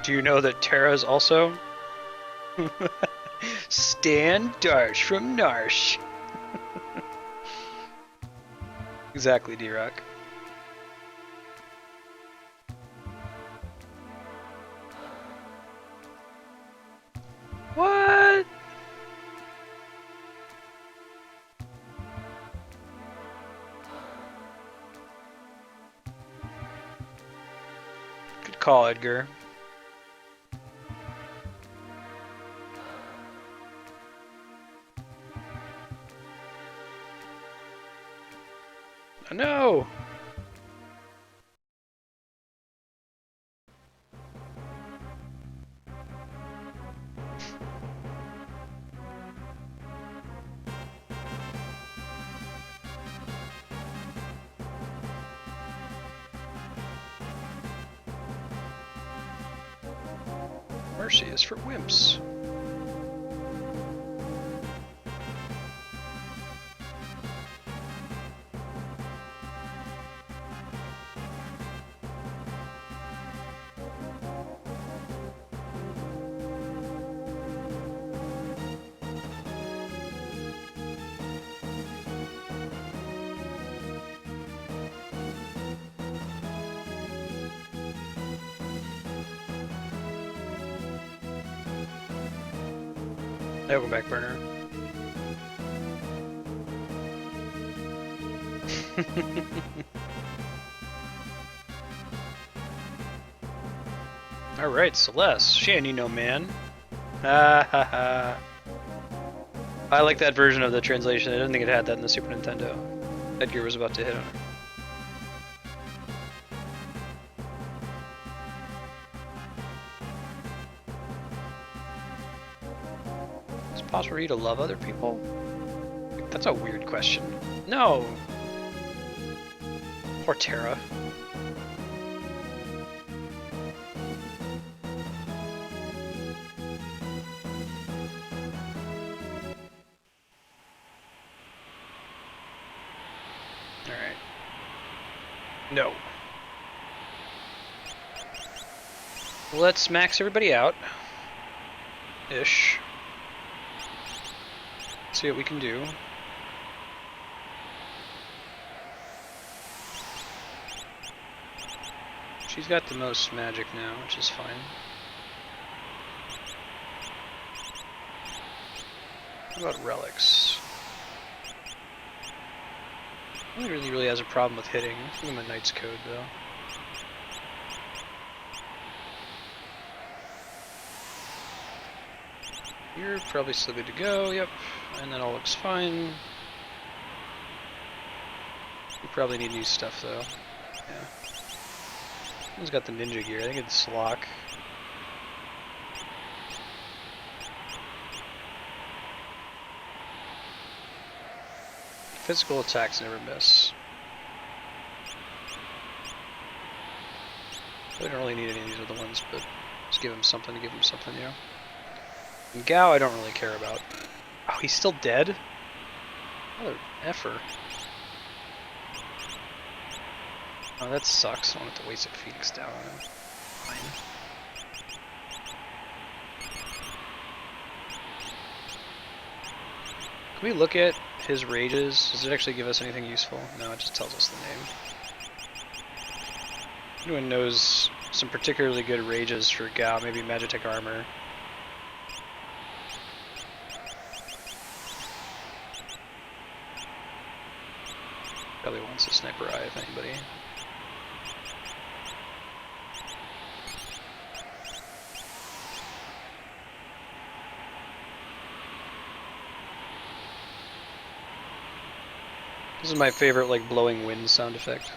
Do you know that Terra's also? Stan Darsh from Narsh. Exactly, D-Rock. What? Good call, Edgar. No! Mercy is for wimps. Welcome back, burner. Alright, Celes. She ain't need no man. Ha ha ha. I like that version of the translation. I didn't think it had that in the Super Nintendo. Edgar was about to hit on it. Is it possible for you to love other people? That's a weird question. No! Poor Terra. Alright. No. Let's max everybody out. Ish. See what we can do. She's got the most magic now, which is fine. What about relics? I don't think he really has a problem with hitting. I think I'm a Knight's Code, though. You're probably still good to go, yep. And that all looks fine. You probably need new stuff, though. Yeah. Who's got the ninja gear? I think it's Locke. Physical attacks never miss. I don't really need any of these other ones, but just give him something to give him something, you know? And Gao I don't really care about. Oh, he's still dead? Mother effer. Oh, that sucks. I don't have to waste a Phoenix down on him. Fine. Can we look at his rages? Does it actually give us anything useful? No, it just tells us the name. Anyone knows some particularly good rages for Gao? Maybe Magitech Armor. Probably wants a Sniper Eye if anybody. This is my favorite, like, blowing wind sound effect.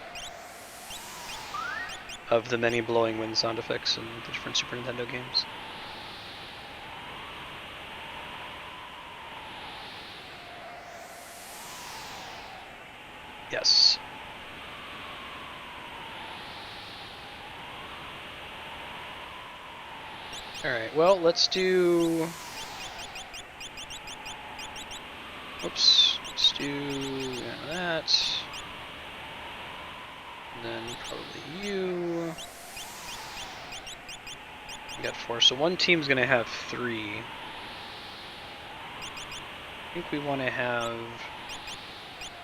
Of the many blowing wind sound effects in the different Super Nintendo games. Yes. Alright, well, let's do... Oops. Let's do that. And then probably you. We got 4, so one team's gonna have 3. I think we want to have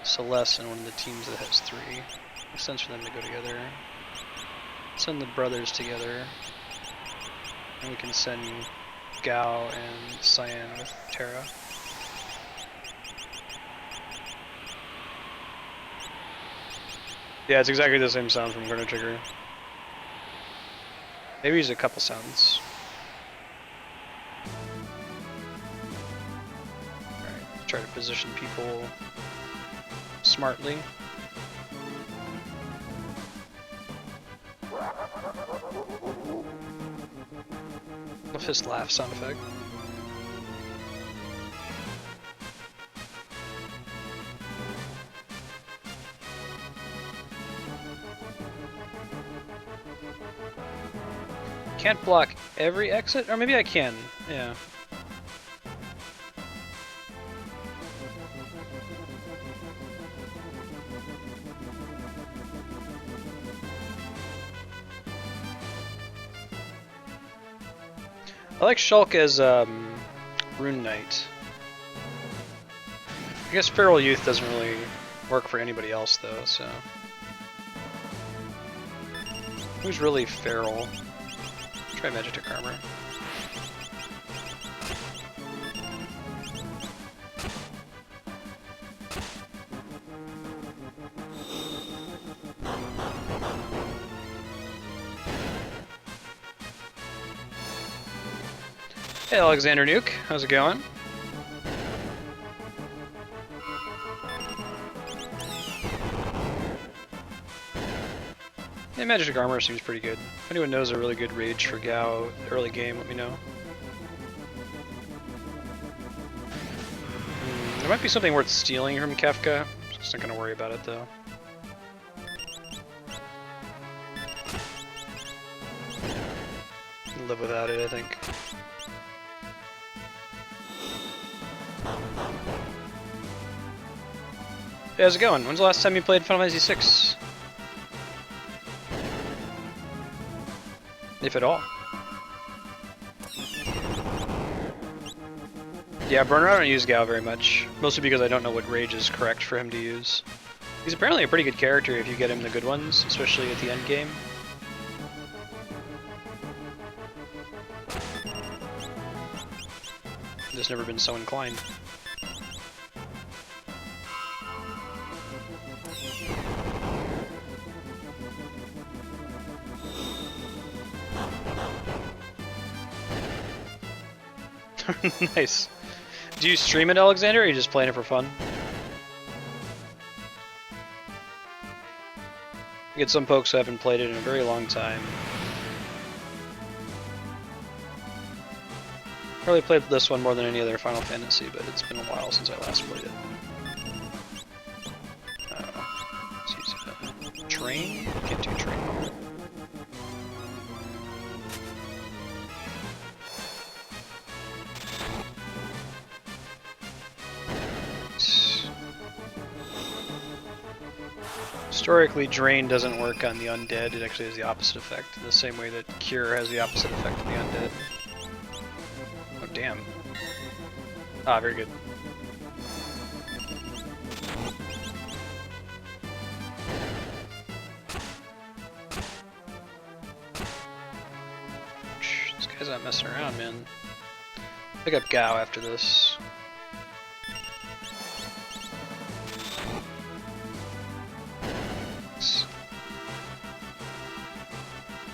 Celes in one of the teams that has 3. Makes sense for them to go together. Send the brothers together. And we can send Gao and Cyan with Terra. Yeah, it's exactly the same sound from Chrono Trigger. Maybe use a couple sounds. Alright, try to position people smartly. A fist laugh sound effect. Can't block every exit? Or maybe I can, yeah. I like Shulk as Rune Knight. I guess Feral Youth doesn't really work for anybody else though, so... Who's really feral? Try Magitech Armor. Hey Alexander Nuke, how's it going? Yeah, Magitech Armor seems pretty good. If anyone knows a really good rage for Gao early game, let me know. There might be something worth stealing from Kefka. Just not gonna worry about it though. Live without it, I think. Hey, how's it going? When's the last time you played Final Fantasy VI? If at all. Yeah, Burner, I don't use Gao very much. Mostly because I don't know what rage is correct for him to use. He's apparently a pretty good character if you get him the good ones, especially at the end game. I've just never been so inclined. Nice. Do you stream it, Alexander, or are you just playing it for fun? You get some folks who haven't played it in a very long time. Probably played this one more than any other Final Fantasy, but it's been a while since I last played it. Let's use a train. Get to train. Historically, Drain doesn't work on the undead. It actually has the opposite effect, in the same way that Cure has the opposite effect on the undead. Oh, damn. Ah, very good. This guy's not messing around, man. Pick up Gao after this.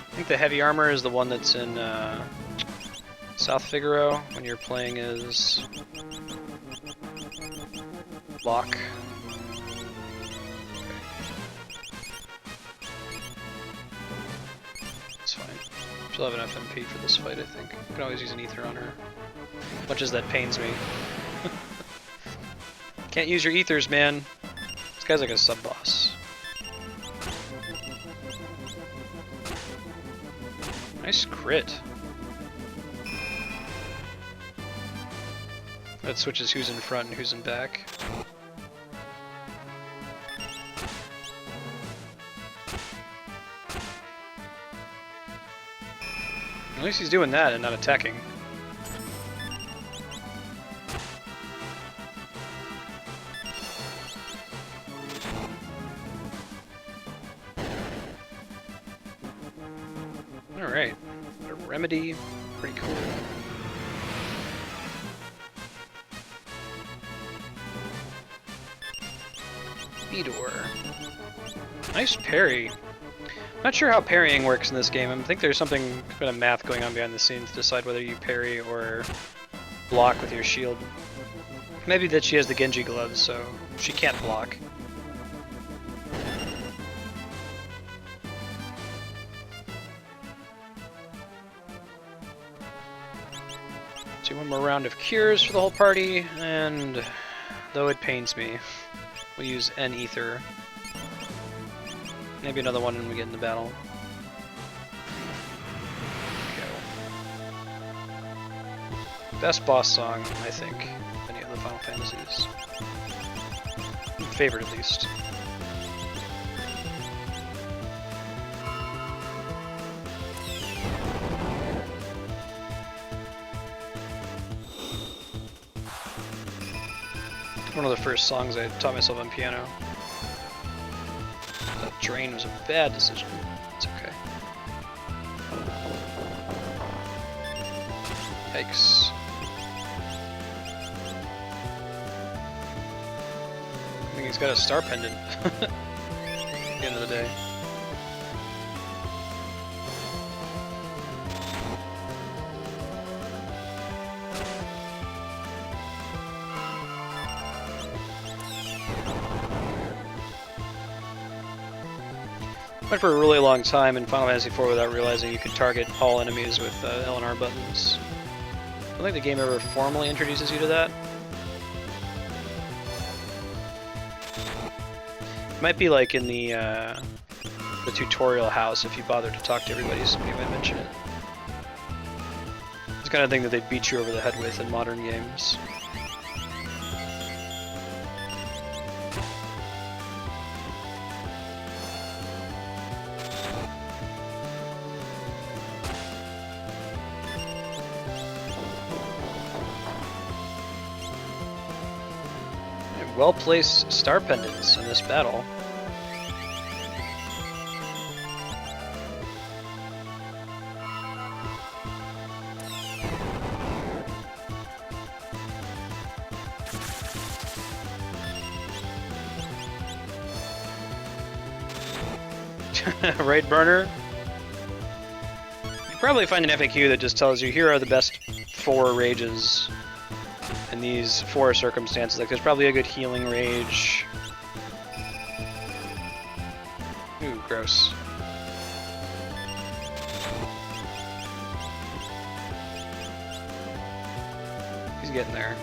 I think the heavy armor is the one that's in South Figaro when you're playing as Locke. Okay. That's fine. She'll have enough MP for this fight, I think. I can always use an ether on her. Much as that pains me. Can't use your ethers, man. This guy's like a sub-boss. Nice crit. That switches who's in front and who's in back. At least he's doing that and not attacking. Alright. A remedy. Pretty cool. Beedor. Nice parry. Not sure how parrying works in this game. I think there's something, bit of math going on behind the scenes to decide whether you parry or block with your shield. Maybe that she has the Genji gloves, so she can't block. Do one more round of cures for the whole party, and though it pains me, we'll use an ether. Maybe another one when we get in the battle. Go. Best boss song, I think, of any of the Final Fantasies. Favorite, at least. One of the first songs I taught myself on piano. That drain was a bad decision. It's okay. Yikes. I think he's got a star pendant. At the end of the day. Went for a really long time in Final Fantasy IV without realizing you could target all enemies with L and R buttons. I don't think the game ever formally introduces you to that. It might be like in the tutorial house if you bother to talk to everybody, somebody might mention it. It's the kind of thing that they'd beat you over the head with in modern games. Well-placed star pendants in this battle. Right, burner? You probably find an FAQ that just tells you here are the best 4 rages in these 4 circumstances. Like, there's probably a good healing rage. Ooh, gross. gross. He's getting there.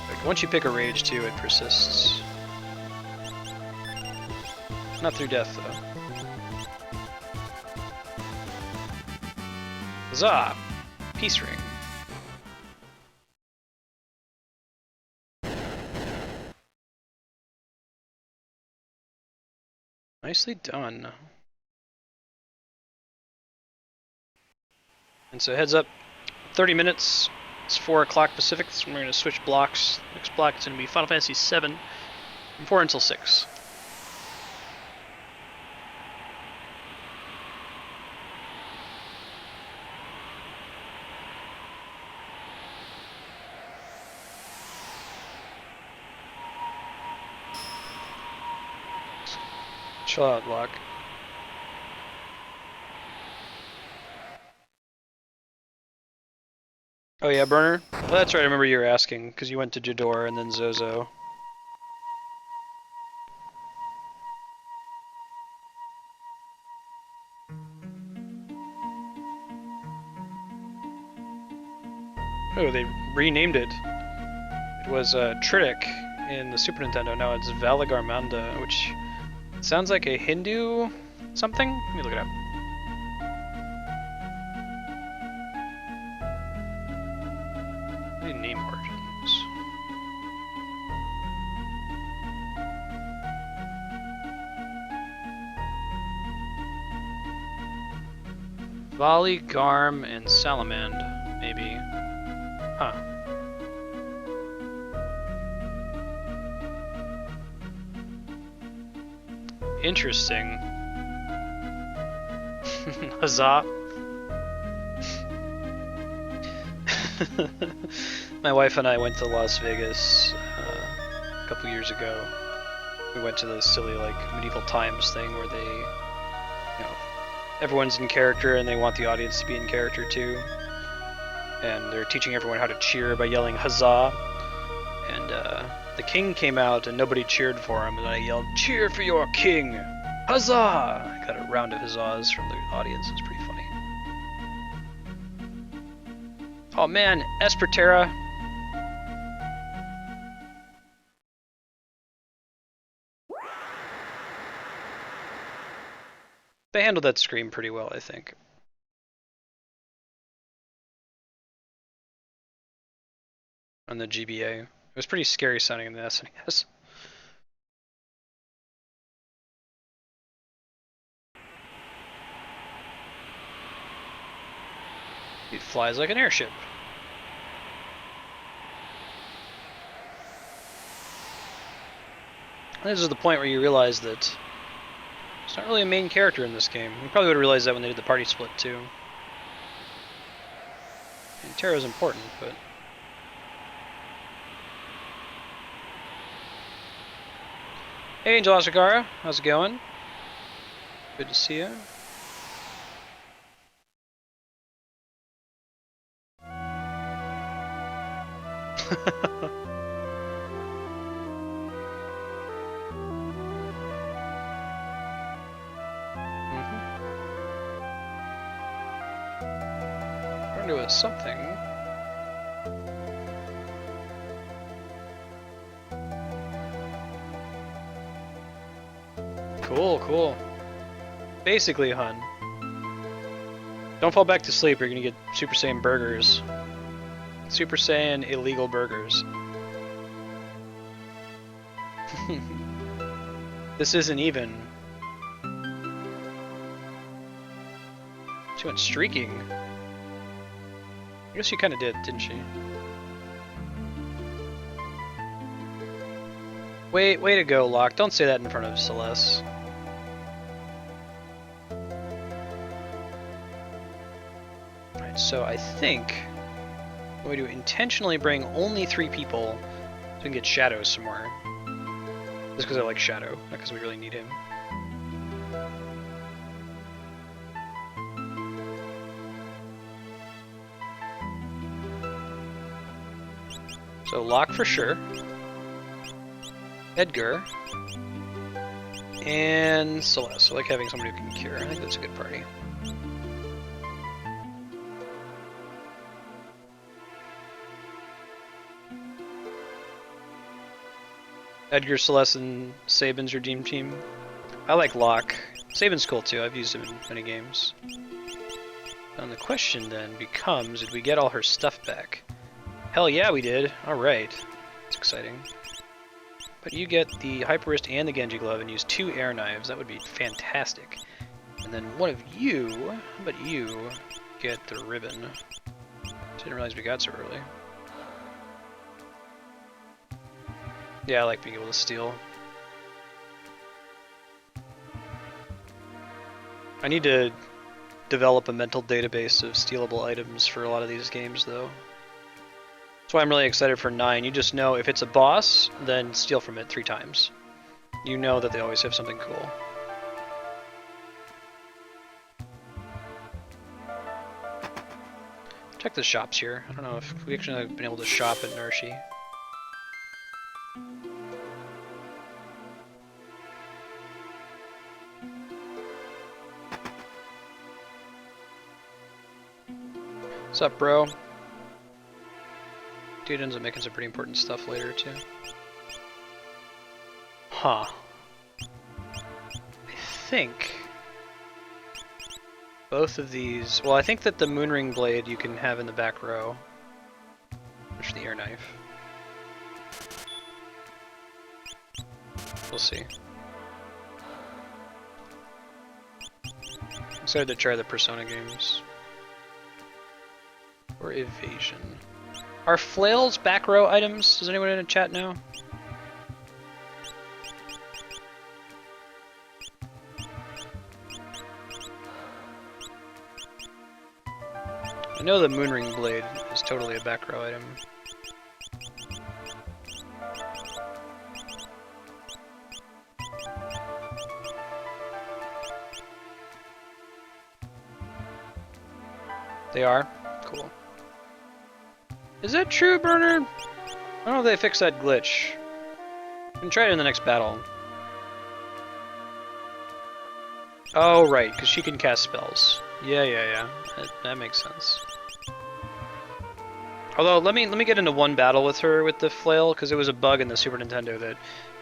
Like, once you pick a rage too, it persists. Not through death though. Huzzah! Peace ring. Nicely done. And so heads up, 30 minutes. It's 4 o'clock Pacific, so we're going to switch blocks. Next block is going to be Final Fantasy VII, from 4 until 6. Chill out, Locke. Oh yeah, Burner? Well, that's right, I remember you were asking, because you went to Jador and then Zozo. Oh, they renamed it. It was Tritic in the Super Nintendo, now it's Valagarmanda, which sounds like a Hindu something? Let me look it up. Name origins. Vali, Garm, and Salamand, maybe. Huh. Interesting. Huzzah. My wife and I went to Las Vegas a couple years ago. We went to the silly, like, medieval times thing where they, you know, everyone's in character and they want the audience to be in character too. And they're teaching everyone how to cheer by yelling huzzah. And the king came out and nobody cheered for him, and I yelled, "Cheer for your king! Huzzah!" I got a round of huzzahs from the audience. It was pretty funny. Oh man, Esper Terra. They handled that scream pretty well, I think. On the GBA. It was pretty scary sounding in the SNES. It flies like an airship. This is the point where you realize that it's not really a main character in this game. You probably would have realized that when they did the party split too. And Terra's important, but... Hey Angel Asagara, how's it going? Good to see you. It was something. Cool, cool. Basically, hun, don't fall back to sleep or you're gonna get Super Saiyan burgers. Super Saiyan illegal burgers. This isn't even. She went streaking. I guess she kind of did, didn't she? Way to go, Locke. Don't say that in front of Celes. Alright, so I think I'm going to intentionally bring only 3 people so we can get Shadow somewhere. Just because I like Shadow, not because we really need him. So Locke for sure. Edgar. And Celes. So I like having somebody who can cure. I think that's a good party. Edgar, Celes, and Sabin's your dream team. I like Locke. Sabin's cool too. I've used him in many games. And the question then becomes, did we get all her stuff back? Hell yeah, we did. Alright. That's exciting. But you get the Hyper Wrist and the Genji Glove and use 2 air knives. That would be fantastic. And then one of you, how about you, get the ribbon. Didn't realize we got so early. Yeah, I like being able to steal. I need to develop a mental database of stealable items for a lot of these games, though. That's why I'm really excited for 9. You just know if it's a boss, then steal from it 3 times. You know that they always have something cool. Check the shops here. I don't know if we actually have been able to shop at Narshi. What's up, bro? Dude ends up making some pretty important stuff later, too. Huh. I think both of these... Well, I think that the Moonring Blade you can have in the back row. Which the air knife. We'll see. I'm excited to try the Persona games. Or Evasion. Are flails back row items? Does anyone in the chat know? I know the Moonring Blade is totally a back row item. They are? Cool. Is that true, Burner? I don't know if they fixed that glitch. We can try it in the next battle. Oh, right, because she can cast spells. Yeah. That makes sense. Although, let me get into one battle with her with the flail, because it was a bug in the Super Nintendo that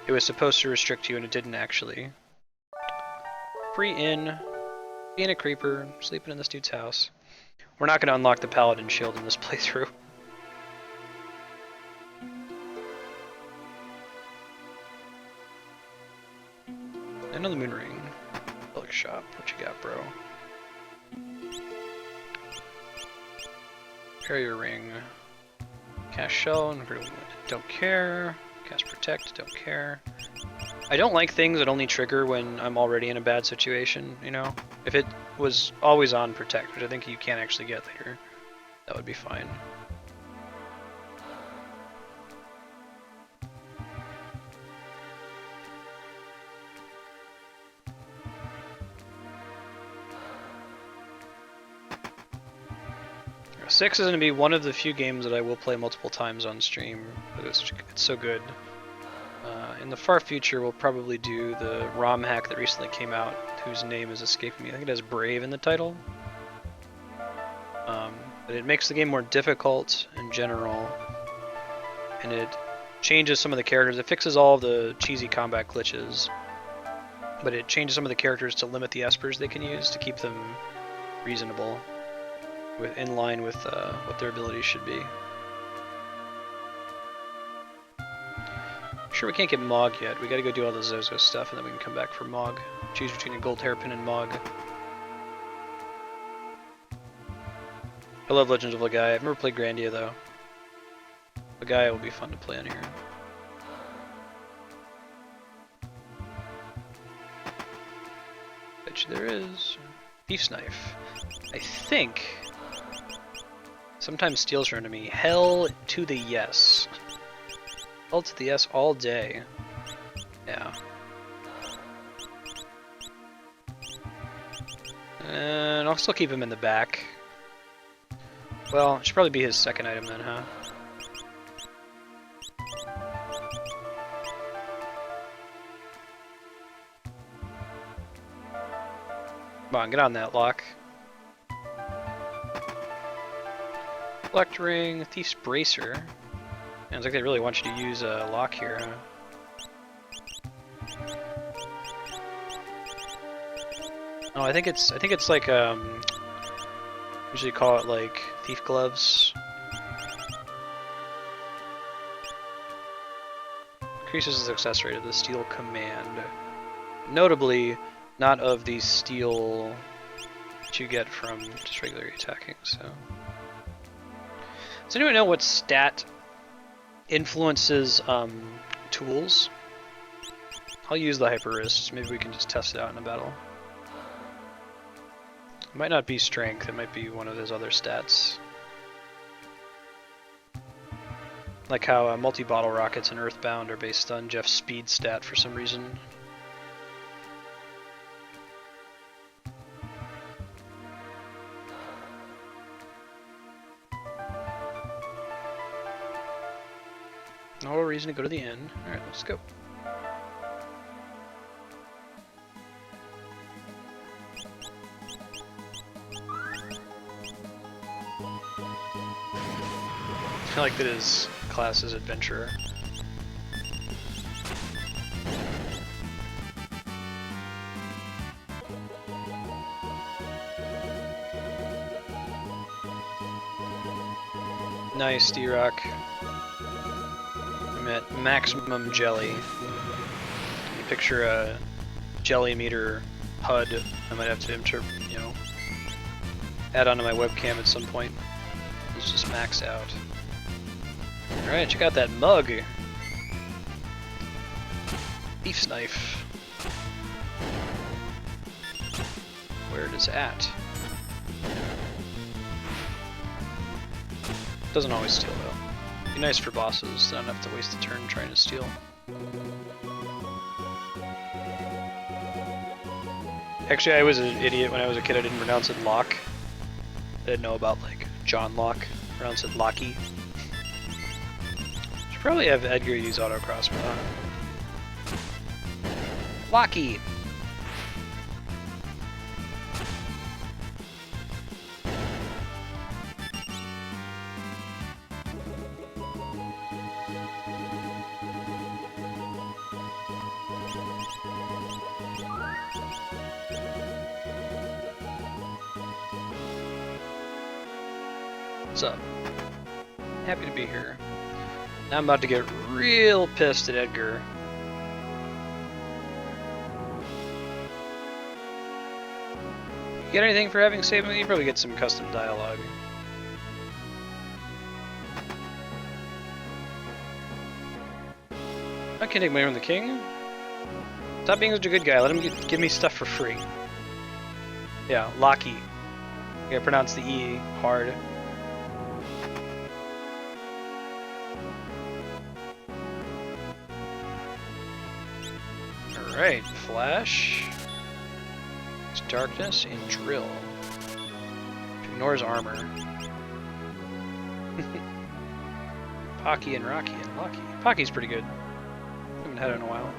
it was supposed to restrict you, and it didn't actually. Free inn, being a creeper, sleeping in this dude's house. We're not going to unlock the Paladin shield in this playthrough. Another moon ring. Relic shop. What you got, bro? Carrier ring. Cast shell. Don't care. Cast protect. Don't care. I don't like things that only trigger when I'm already in a bad situation, you know? If it was always on protect, which I think you can actually get later, that would be fine. Six is going to be one of the few games that I will play multiple times on stream, but it's so good. In the far future, we'll probably do the ROM hack that recently came out, whose name is escaping me. I think it has Brave in the title. But it makes the game more difficult in general, and it changes some of the characters. It fixes all of the cheesy combat glitches, but it changes some of the characters to limit the Espers they can use to keep them reasonable, in line with what their abilities should be. Sure, we can't get Mog yet. We gotta go do all the Zozo stuff and then we can come back for Mog. Choose between a gold hairpin and Mog. I love Legends of Legaia. I've never played Grandia though. Legaia will be fun to play on here. Bet you there is. Beef's Knife. I think sometimes steals her enemy. Hell to the yes. Hell to the yes all day. Yeah. And I'll still keep him in the back. Well, it should probably be his second item then, huh? Come on, get on that, Locke. Collect ring, Thief's Bracer. Sounds like they really want you to use a Locke here, huh? Oh, I think it's like usually call it like thief gloves. Increases the success rate of the steel command. Notably, not of the steel that you get from just regular attacking, so. Does anyone know what stat influences tools? I'll use the hyper wrist. Maybe we can just test it out in a battle. It might not be strength, it might be one of those other stats. Like how multi-bottle rockets and Earthbound are based on Jeff's speed stat for some reason. No reason to go to the inn. Alright, let's go. I like that his class is adventurer. Nice, D-Rock. I'm at maximum jelly. You picture a jelly meter HUD. I might have to, you know, add onto my webcam at some point. It's just maxed out. Alright, check out that mug. Thief's knife. Where it is at. Doesn't always steal though. Be nice for bosses, so I don't have to waste a turn trying to steal. Actually, I was an idiot when I was a kid. I didn't pronounce it Locke. I didn't know about like John Locke. I pronounced it Lockie. Should probably have Edgar use autocross for that. Lockie! What's up? Happy to be here. Now I'm about to get real pissed at Edgar. You get anything for having saved me? You probably get some custom dialogue. I can't take money from the king. Stop being such a good guy. Let him give me stuff for free. Yeah, Lockie. You gotta pronounce the E hard. Alright, Flash. It's Darkness and Drill. Which ignores armor. Pocky and Rocky and Lucky. Pocky's pretty good. Haven't had it in a while.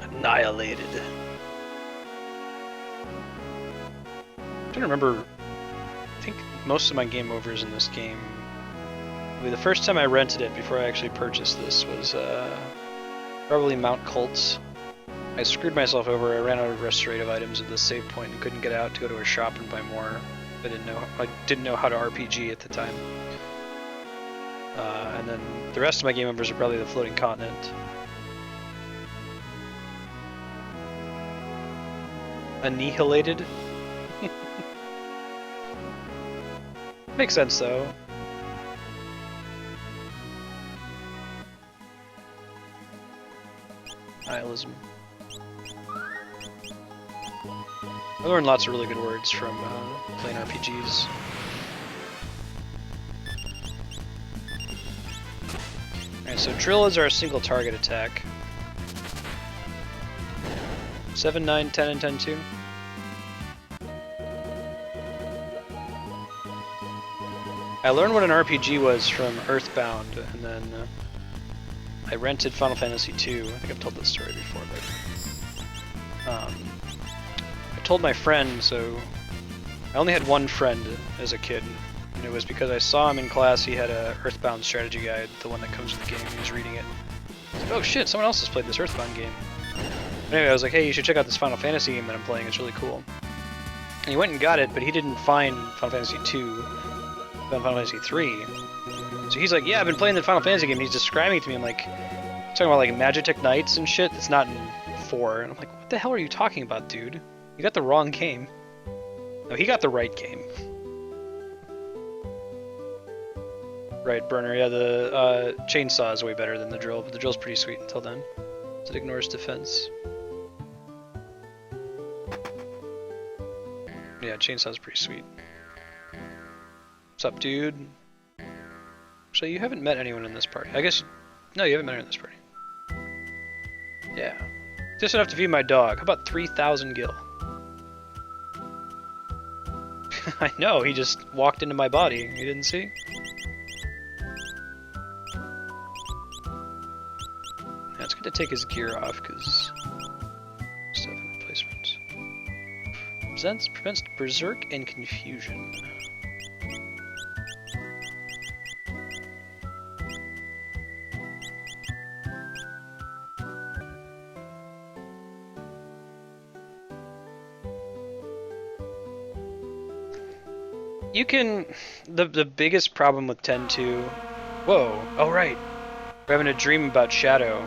Annihilated. I don't remember. I think most of my game overs in this game. The first time I rented it before I actually purchased this was probably Mount Colts. I screwed myself over. I ran out of restorative items at the save point and couldn't get out to go to a shop and buy more. I didn't know how to RPG at the time. And then the rest of my game overs are probably the Floating Continent. Annihilated? Makes sense though. Nihilism. I learned lots of really good words from playing RPGs. Alright, so Drill is our single target attack. 7, 9, 10, and 10, 2. I learned what an RPG was from Earthbound, and then I rented Final Fantasy II. I think I've told this story before, but I told my friend, so I only had one friend as a kid, and it was because I saw him in class. He had a Earthbound strategy guide, the one that comes with the game. He was reading it. I was like, oh shit, someone else has played this Earthbound game. Anyway, I was like, hey, you should check out this Final Fantasy game that I'm playing. It's really cool. And he went and got it, but he didn't find Final Fantasy II, Final Fantasy III. So he's like, yeah, I've been playing the Final Fantasy game. And he's describing it to me. I'm like, talking about like Magitek Knights and shit. That's not in 4. And I'm like, what the hell are you talking about, dude? You got the wrong game. No, he got the right game. Right, Burner. Yeah, the chainsaw is way better than the drill, but the drill's pretty sweet until then. So it ignores defense. Yeah, chainsaw's pretty sweet. What's up, dude? So you haven't met anyone in this party. I guess... No, you haven't met anyone in this party. Yeah. Just enough to feed my dog. How about 3,000 gil? I know, he just walked into my body. You didn't see? Yeah, it's good to take his gear off, because... stuff in replacement. Prevents berserk and confusion. You can... The biggest problem with 10.2... Whoa, oh right. We're having a dream about Shadow.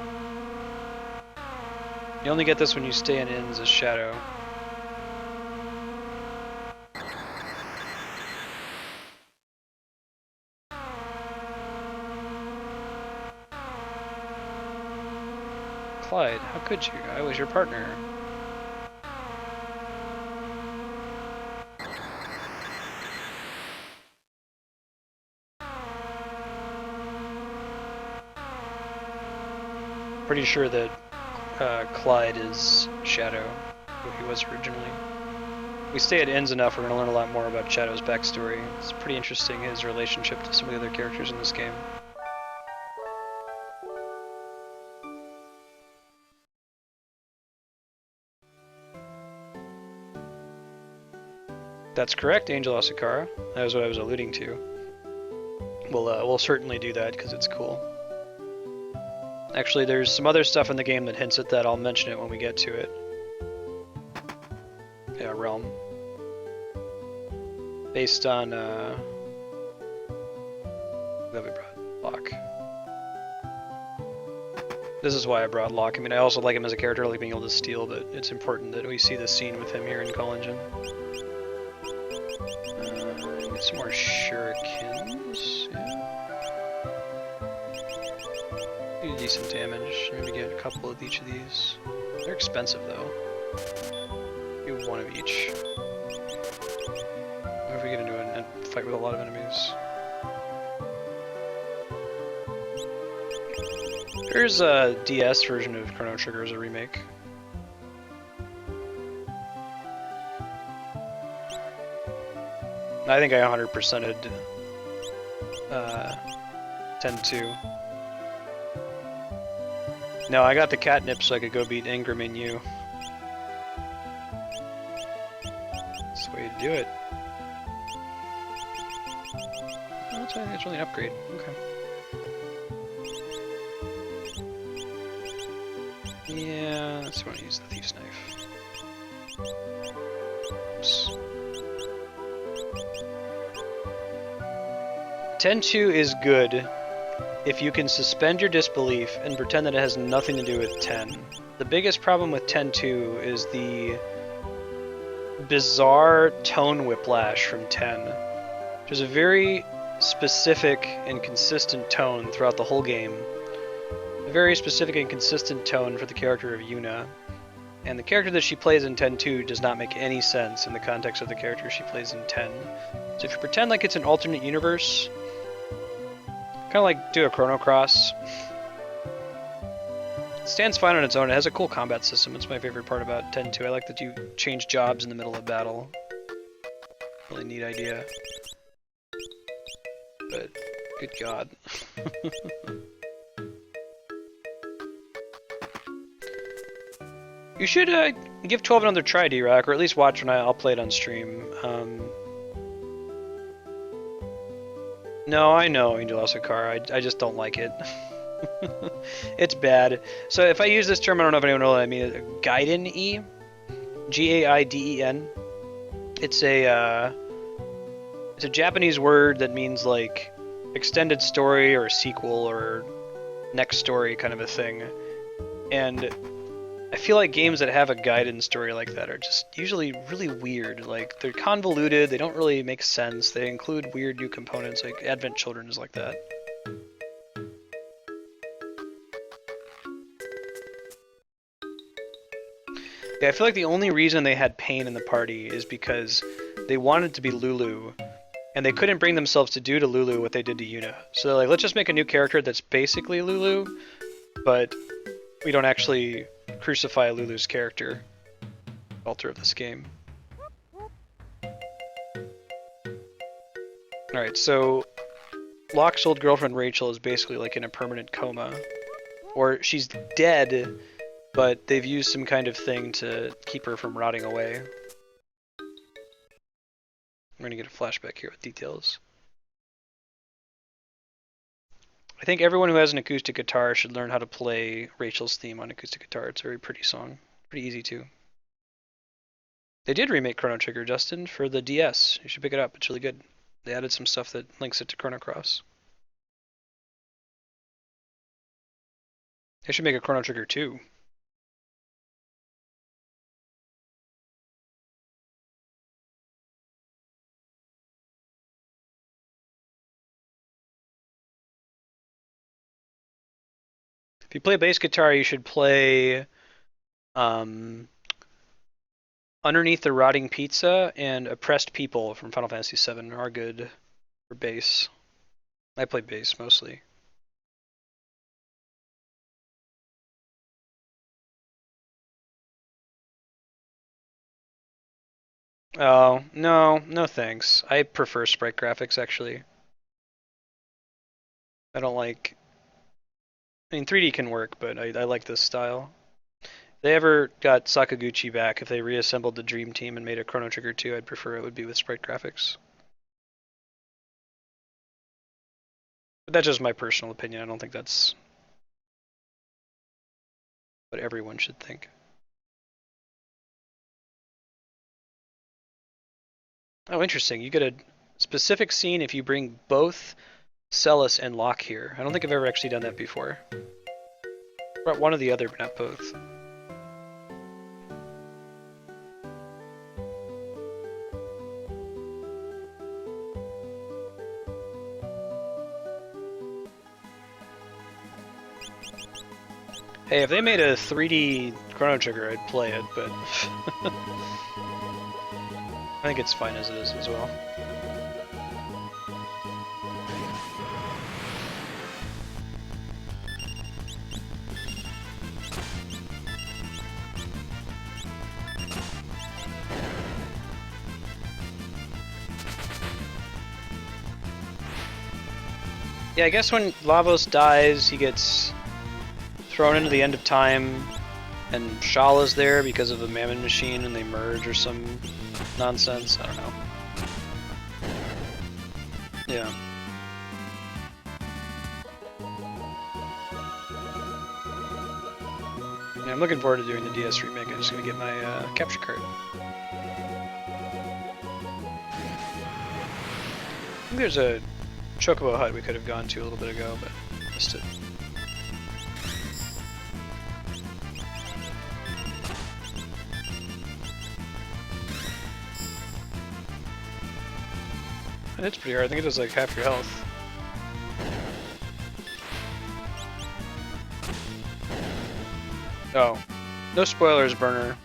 You only get this when you stay in inns as Shadow. Clyde, how could you? I was your partner. Pretty sure that Clyde is Shadow, who he was originally. We stay at inns enough, we're going to learn a lot more about Shadow's backstory. It's pretty interesting, his relationship to some of the other characters in this game. That's correct, Angel Asakara. That was what I was alluding to. We'll certainly do that, because it's cool. Actually, there's some other stuff in the game that hints at that. I'll mention it when we get to it. Yeah, Realm. Based on, that we brought Locke. This is why I brought Locke. I mean, I also like him as a character, I like being able to steal, but it's important that we see the scene with him here in Kohlingen. Get some more shurikens. Yeah. Do decent damage. Maybe get a couple of each of these. They're expensive though. Do one of each. What if we get into a fight with a lot of enemies? There's a DS version of Chrono Trigger as a remake. I think I 100%ed 10-2. No, I got the catnip so I could go beat Ingram and you. That's the way you do it. Oh, that's why it's really an upgrade. Okay. Yeah, that's when I use the Thief's Knife. Oops. 10-2 is good if you can suspend your disbelief and pretend that it has nothing to do with 10. The biggest problem with 10-2 is the bizarre tone whiplash from 10. There's a very specific and consistent tone throughout the whole game. A very specific and consistent tone for the character of Yuna. And the character that she plays in 10-2 does not make any sense in the context of the character she plays in 10. So if you pretend like it's an alternate universe, kind of like do a Chrono Cross. It stands fine on its own. It has a cool combat system. It's my favorite part about 10-2. I like that you change jobs in the middle of battle. Really neat idea. but good god. You should give 12 another try, D-Rock, or at least watch when I'll play it on stream. No, I know Angel Asakara, I just don't like it. It's bad. So if I use this term, I don't know if anyone knows what I mean. Gaiden-E? G-A-I-D-E-N. It's a Japanese word that means like extended story or sequel or next story kind of a thing. And I feel like games that have a Gaiden story like that are just usually really weird. Like, they're convoluted, they don't really make sense, they include weird new components, like Advent Children is like that. Yeah, I feel like the only reason they had Pain in the party is because they wanted to be Lulu, and they couldn't bring themselves to do to Lulu what they did to Yuna. So they're like, let's just make a new character that's basically Lulu, but we don't actually crucify Lulu's character, altar of this game. Alright, so Locke's old girlfriend Rachel is basically like in a permanent coma. Or she's dead, but they've used some kind of thing to keep her from rotting away. We're gonna get a flashback here with details. I think everyone who has an acoustic guitar should learn how to play Rachel's theme on acoustic guitar. It's a very pretty song. Pretty easy too. They did remake Chrono Trigger, Justin, for the DS. You should pick it up. It's really good. They added some stuff that links it to Chrono Cross. They should make a Chrono Trigger 2. If you play bass guitar, you should play Underneath the Rotting Pizza and Oppressed People from Final Fantasy VII are good for bass. I play bass mostly. Oh, no thanks. I prefer sprite graphics, actually. I don't like... I mean, 3D can work, but I like this style. If they ever got Sakaguchi back, if they reassembled the Dream Team and made a Chrono Trigger 2, I'd prefer it would be with sprite graphics. But that's just my personal opinion. I don't think that's what everyone should think. Oh, interesting. You get a specific scene if you bring both Celes and Locke here. I don't think I've ever actually done that before. Brought one or the other, but not both. Hey, if they made a 3D Chrono Trigger, I'd play it, but I think it's fine as it is as well. Yeah, I guess when Lavos dies, he gets thrown into the end of time, and Shala's there because of the Mammon Machine, and they merge or some nonsense. I don't know. Yeah. Yeah, I'm looking forward to doing the DS remake. I'm just gonna get my capture card. I think there's a Chocobo hut we could have gone to a little bit ago, but missed it. And it's pretty hard. I think it does like half your health. Oh. No spoilers, Burner.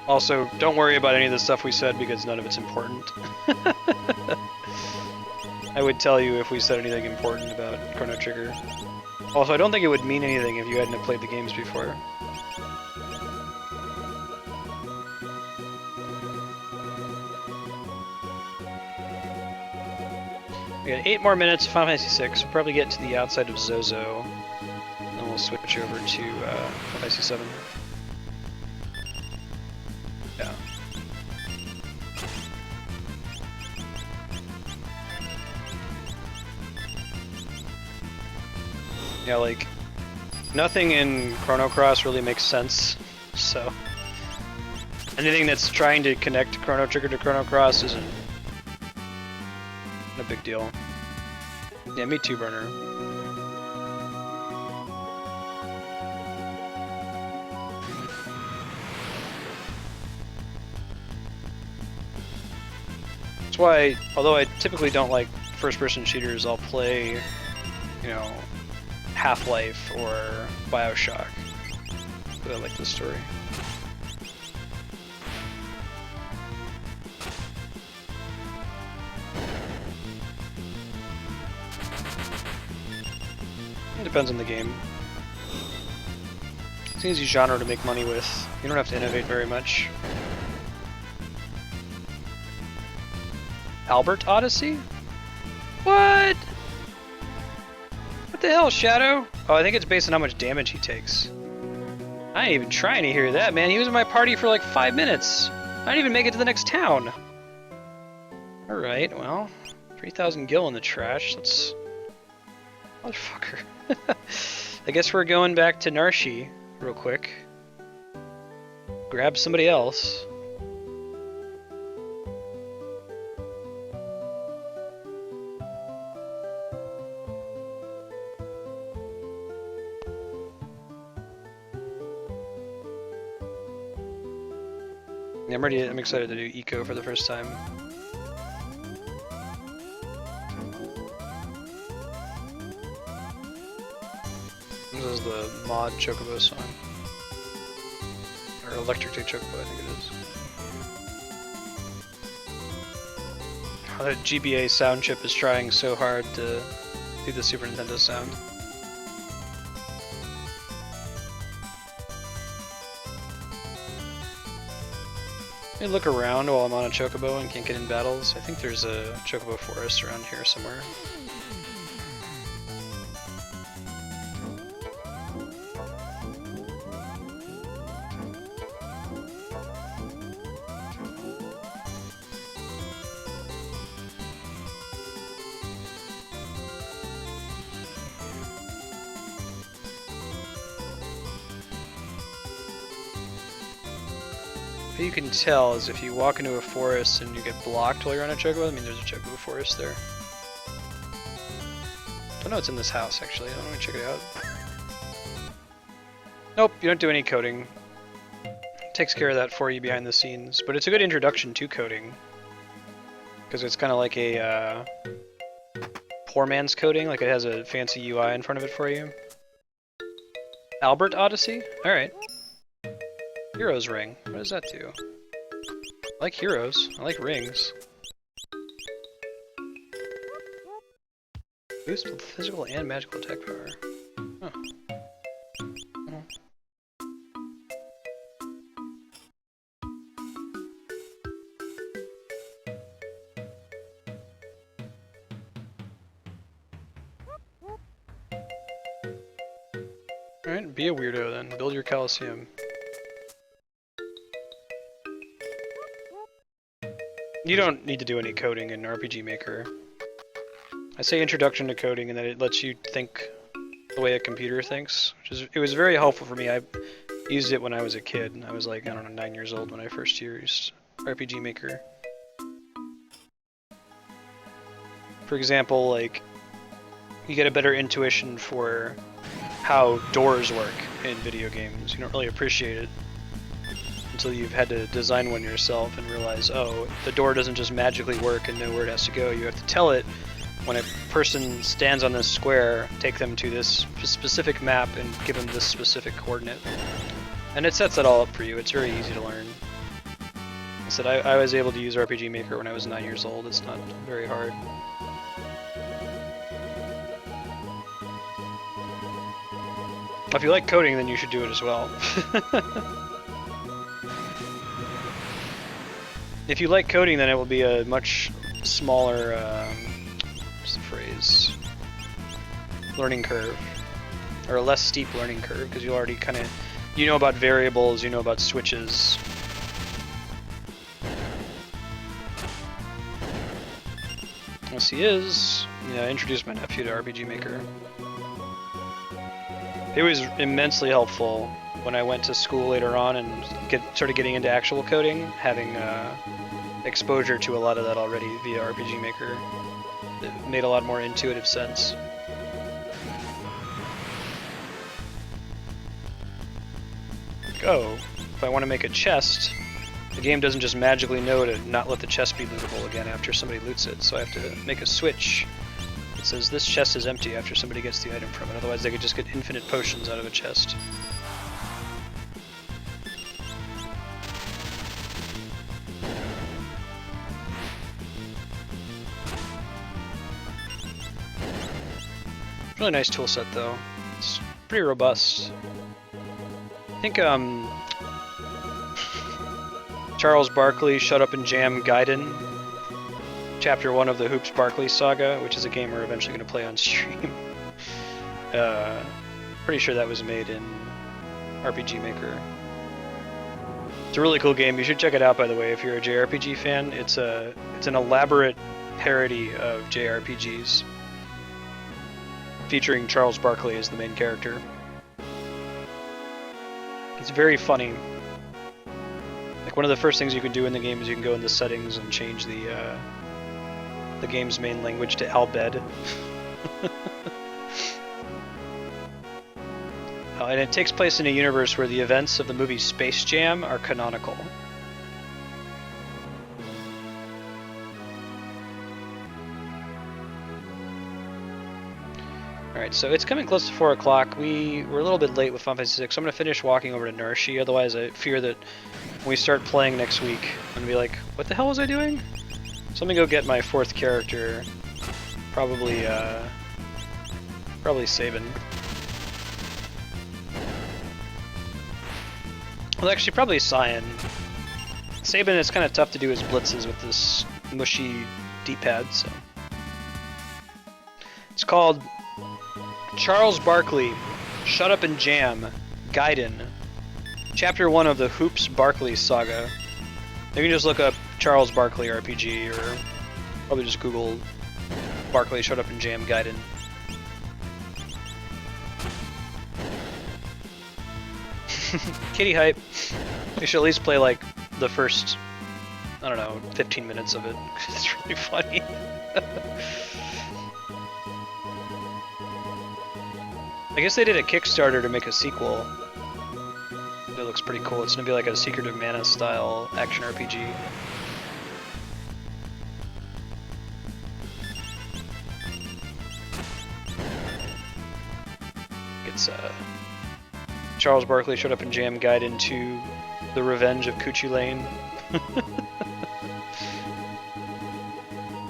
Also, don't worry about any of the stuff we said because none of it's important. I would tell you if we said anything important about Chrono Trigger. Also, I don't think it would mean anything if you hadn't played the games before. We got 8 more minutes of Final Fantasy VI. We'll probably get to the outside of Zozo. Then we'll switch over to Final Fantasy VII. Yeah. Yeah, like, nothing in Chrono Cross really makes sense, so anything that's trying to connect Chrono Trigger to Chrono Cross isn't a big deal. Yeah, me too, Burner. That's why, although I typically don't like first-person shooters, I'll play, you know, Half-Life or Bioshock. But I like this story. It depends on the game. It's an easy genre to make money with. You don't have to innovate very much. Albert Odyssey? What? What the hell, Shadow? Oh, I think it's based on how much damage he takes. I ain't even trying to hear that, man. He was in my party for like 5 minutes. I didn't even make it to the next town. Alright, well, 3,000 gil in the trash. Let's... Motherfucker. I guess we're going back to Narshi real quick. Grab somebody else. Yeah, I'm excited to do Eco for the first time. This is the mod Chocobo song. Or Electric Day Chocobo, I think it is. Oh, that GBA sound chip is trying so hard to do the Super Nintendo sound. Let me look around while I'm on a Chocobo and can't get in battles. I think there's a Chocobo forest around here somewhere. What you can tell is if you walk into a forest and you get blocked while you're on a Chocobo, I mean there's a Chocobo forest there. Don't know what's in this house actually, I don't want to check it out. Nope, you don't do any coding. It takes care of that for you behind the scenes, but it's a good introduction to coding. Because it's kind of like a poor man's coding, like it has a fancy UI in front of it for you. Albert Odyssey? Alright. Heroes Ring. What does that do? I like heroes. I like rings. Boost both physical and magical attack power. Huh. Alright, be a weirdo then. Build your Coliseum. You don't need to do any coding in RPG Maker. I say introduction to coding and that it lets you think the way a computer thinks. It was very helpful for me. I used it when I was a kid. I was like, I don't know, 9 years old when I first used RPG Maker. For example, like, you get a better intuition for how doors work in video games. You don't really appreciate it until you've had to design one yourself and realize, oh, the door doesn't just magically work and know where it has to go. You have to tell it when a person stands on this square, take them to this specific map and give them this specific coordinate. And it sets it all up for you. It's very easy to learn. I said I was able to use RPG Maker when I was 9 years old. It's not very hard. If you like coding, then you should do it as well. If you like coding, then it will be a much smaller ease learning curve, or a less steep learning curve, because you already kind of, you know about variables, you know about switches. Yes, he is. Yeah, I introduced my nephew to RPG Maker. It was immensely helpful when I went to school later on and started getting into actual coding, having exposure to a lot of that already via RPG Maker. It made a lot more intuitive sense. Oh, if I want to make a chest, the game doesn't just magically know to not let the chest be lootable again after somebody loots it, so I have to make a switch. It says this chest is empty after somebody gets the item from it, otherwise they could just get infinite potions out of a chest. Really nice tool set though. It's pretty robust. I think Charles Barkley Shut Up and Jam Gaiden, Chapter 1 of the Hoops Barkley Saga, which is a game we're eventually going to play on stream. Pretty sure that was made in RPG Maker. It's a really cool game. You should check it out, by the way, if you're a JRPG fan. It's an elaborate parody of JRPGs, featuring Charles Barkley as the main character. It's very funny. Like, one of the first things you can do in the game is you can go into settings and change the game's main language to Albed. And it takes place in a universe where the events of the movie Space Jam are canonical. Alright, so it's coming close to 4 o'clock. We're a little bit late with Final Fantasy VI, so I'm going to finish walking over to Nurshi, otherwise I fear that when we start playing next week, I'm going to be like, what the hell was I doing? So let me go get my 4th character, probably Sabin. Well, actually, probably Cyan. Sabin is kind of tough to do his blitzes with this mushy D-pad, so. It's called Charles Barkley, Shut Up and Jam, Gaiden, Chapter 1 of the Hoops Barkley Saga. You can just look up Charles Barkley RPG, or probably just Google Barkley Shut Up and Jam Gaiden. Kitty hype. We should at least play like the first, I don't know, 15 minutes of it. It's really funny. I guess they did a Kickstarter to make a sequel. It looks pretty cool. It's gonna be like a Secret of Mana style action RPG. It's Charles Barkley Shut Up and Jam Gaiden to The Revenge of Coochie Lane.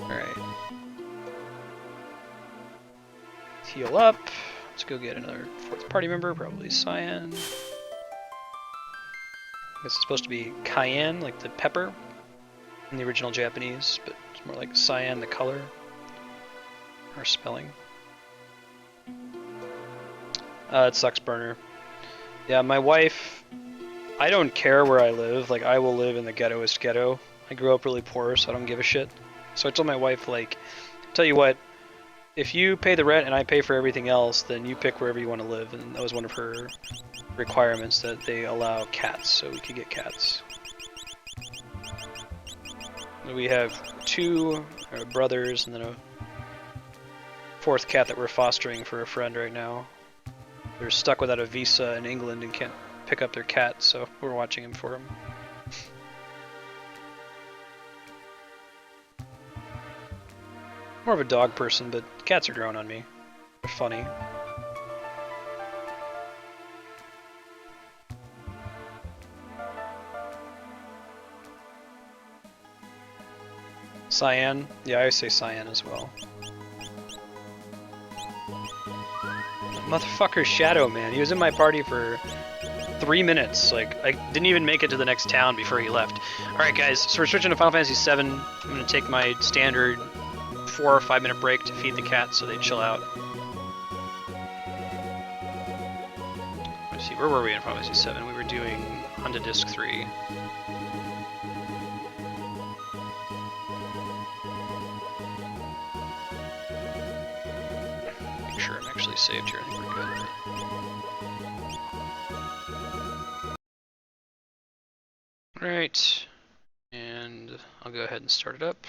Alright. Heal up. Let's go get another 4th party member, probably Cyan. This is supposed to be cayenne, like the pepper in the original Japanese, but it's more like cyan, the color, or spelling. It sucks, Burner. Yeah, my wife, I don't care where I live. Like, I will live in the ghettoest ghetto. I grew up really poor, so I don't give a shit. So I told my wife, like, tell you what, if you pay the rent and I pay for everything else, then you pick wherever you want to live. And that was one of her requirements, that they allow cats, so we could get cats. We have 2 brothers and then a 4th cat that we're fostering for a friend right now. They're stuck without a visa in England and can't pick up their cat, so we're watching him for them. More of a dog person, but cats are growing on me. They're funny. Cyan? Yeah, I say Cyan as well. Motherfucker Shadow, man. He was in my party for 3 minutes. Like, I didn't even make it to the next town before he left. Alright guys, so we're switching to Final Fantasy VII. I'm gonna take my standard 4 or 5 minute break to feed the cats so they chill out. Let's see, where were we in Final Fantasy 7? We were doing onto disc 3. Make sure I'm actually saved here. I think we're good. Right, and I'll go ahead and start it up.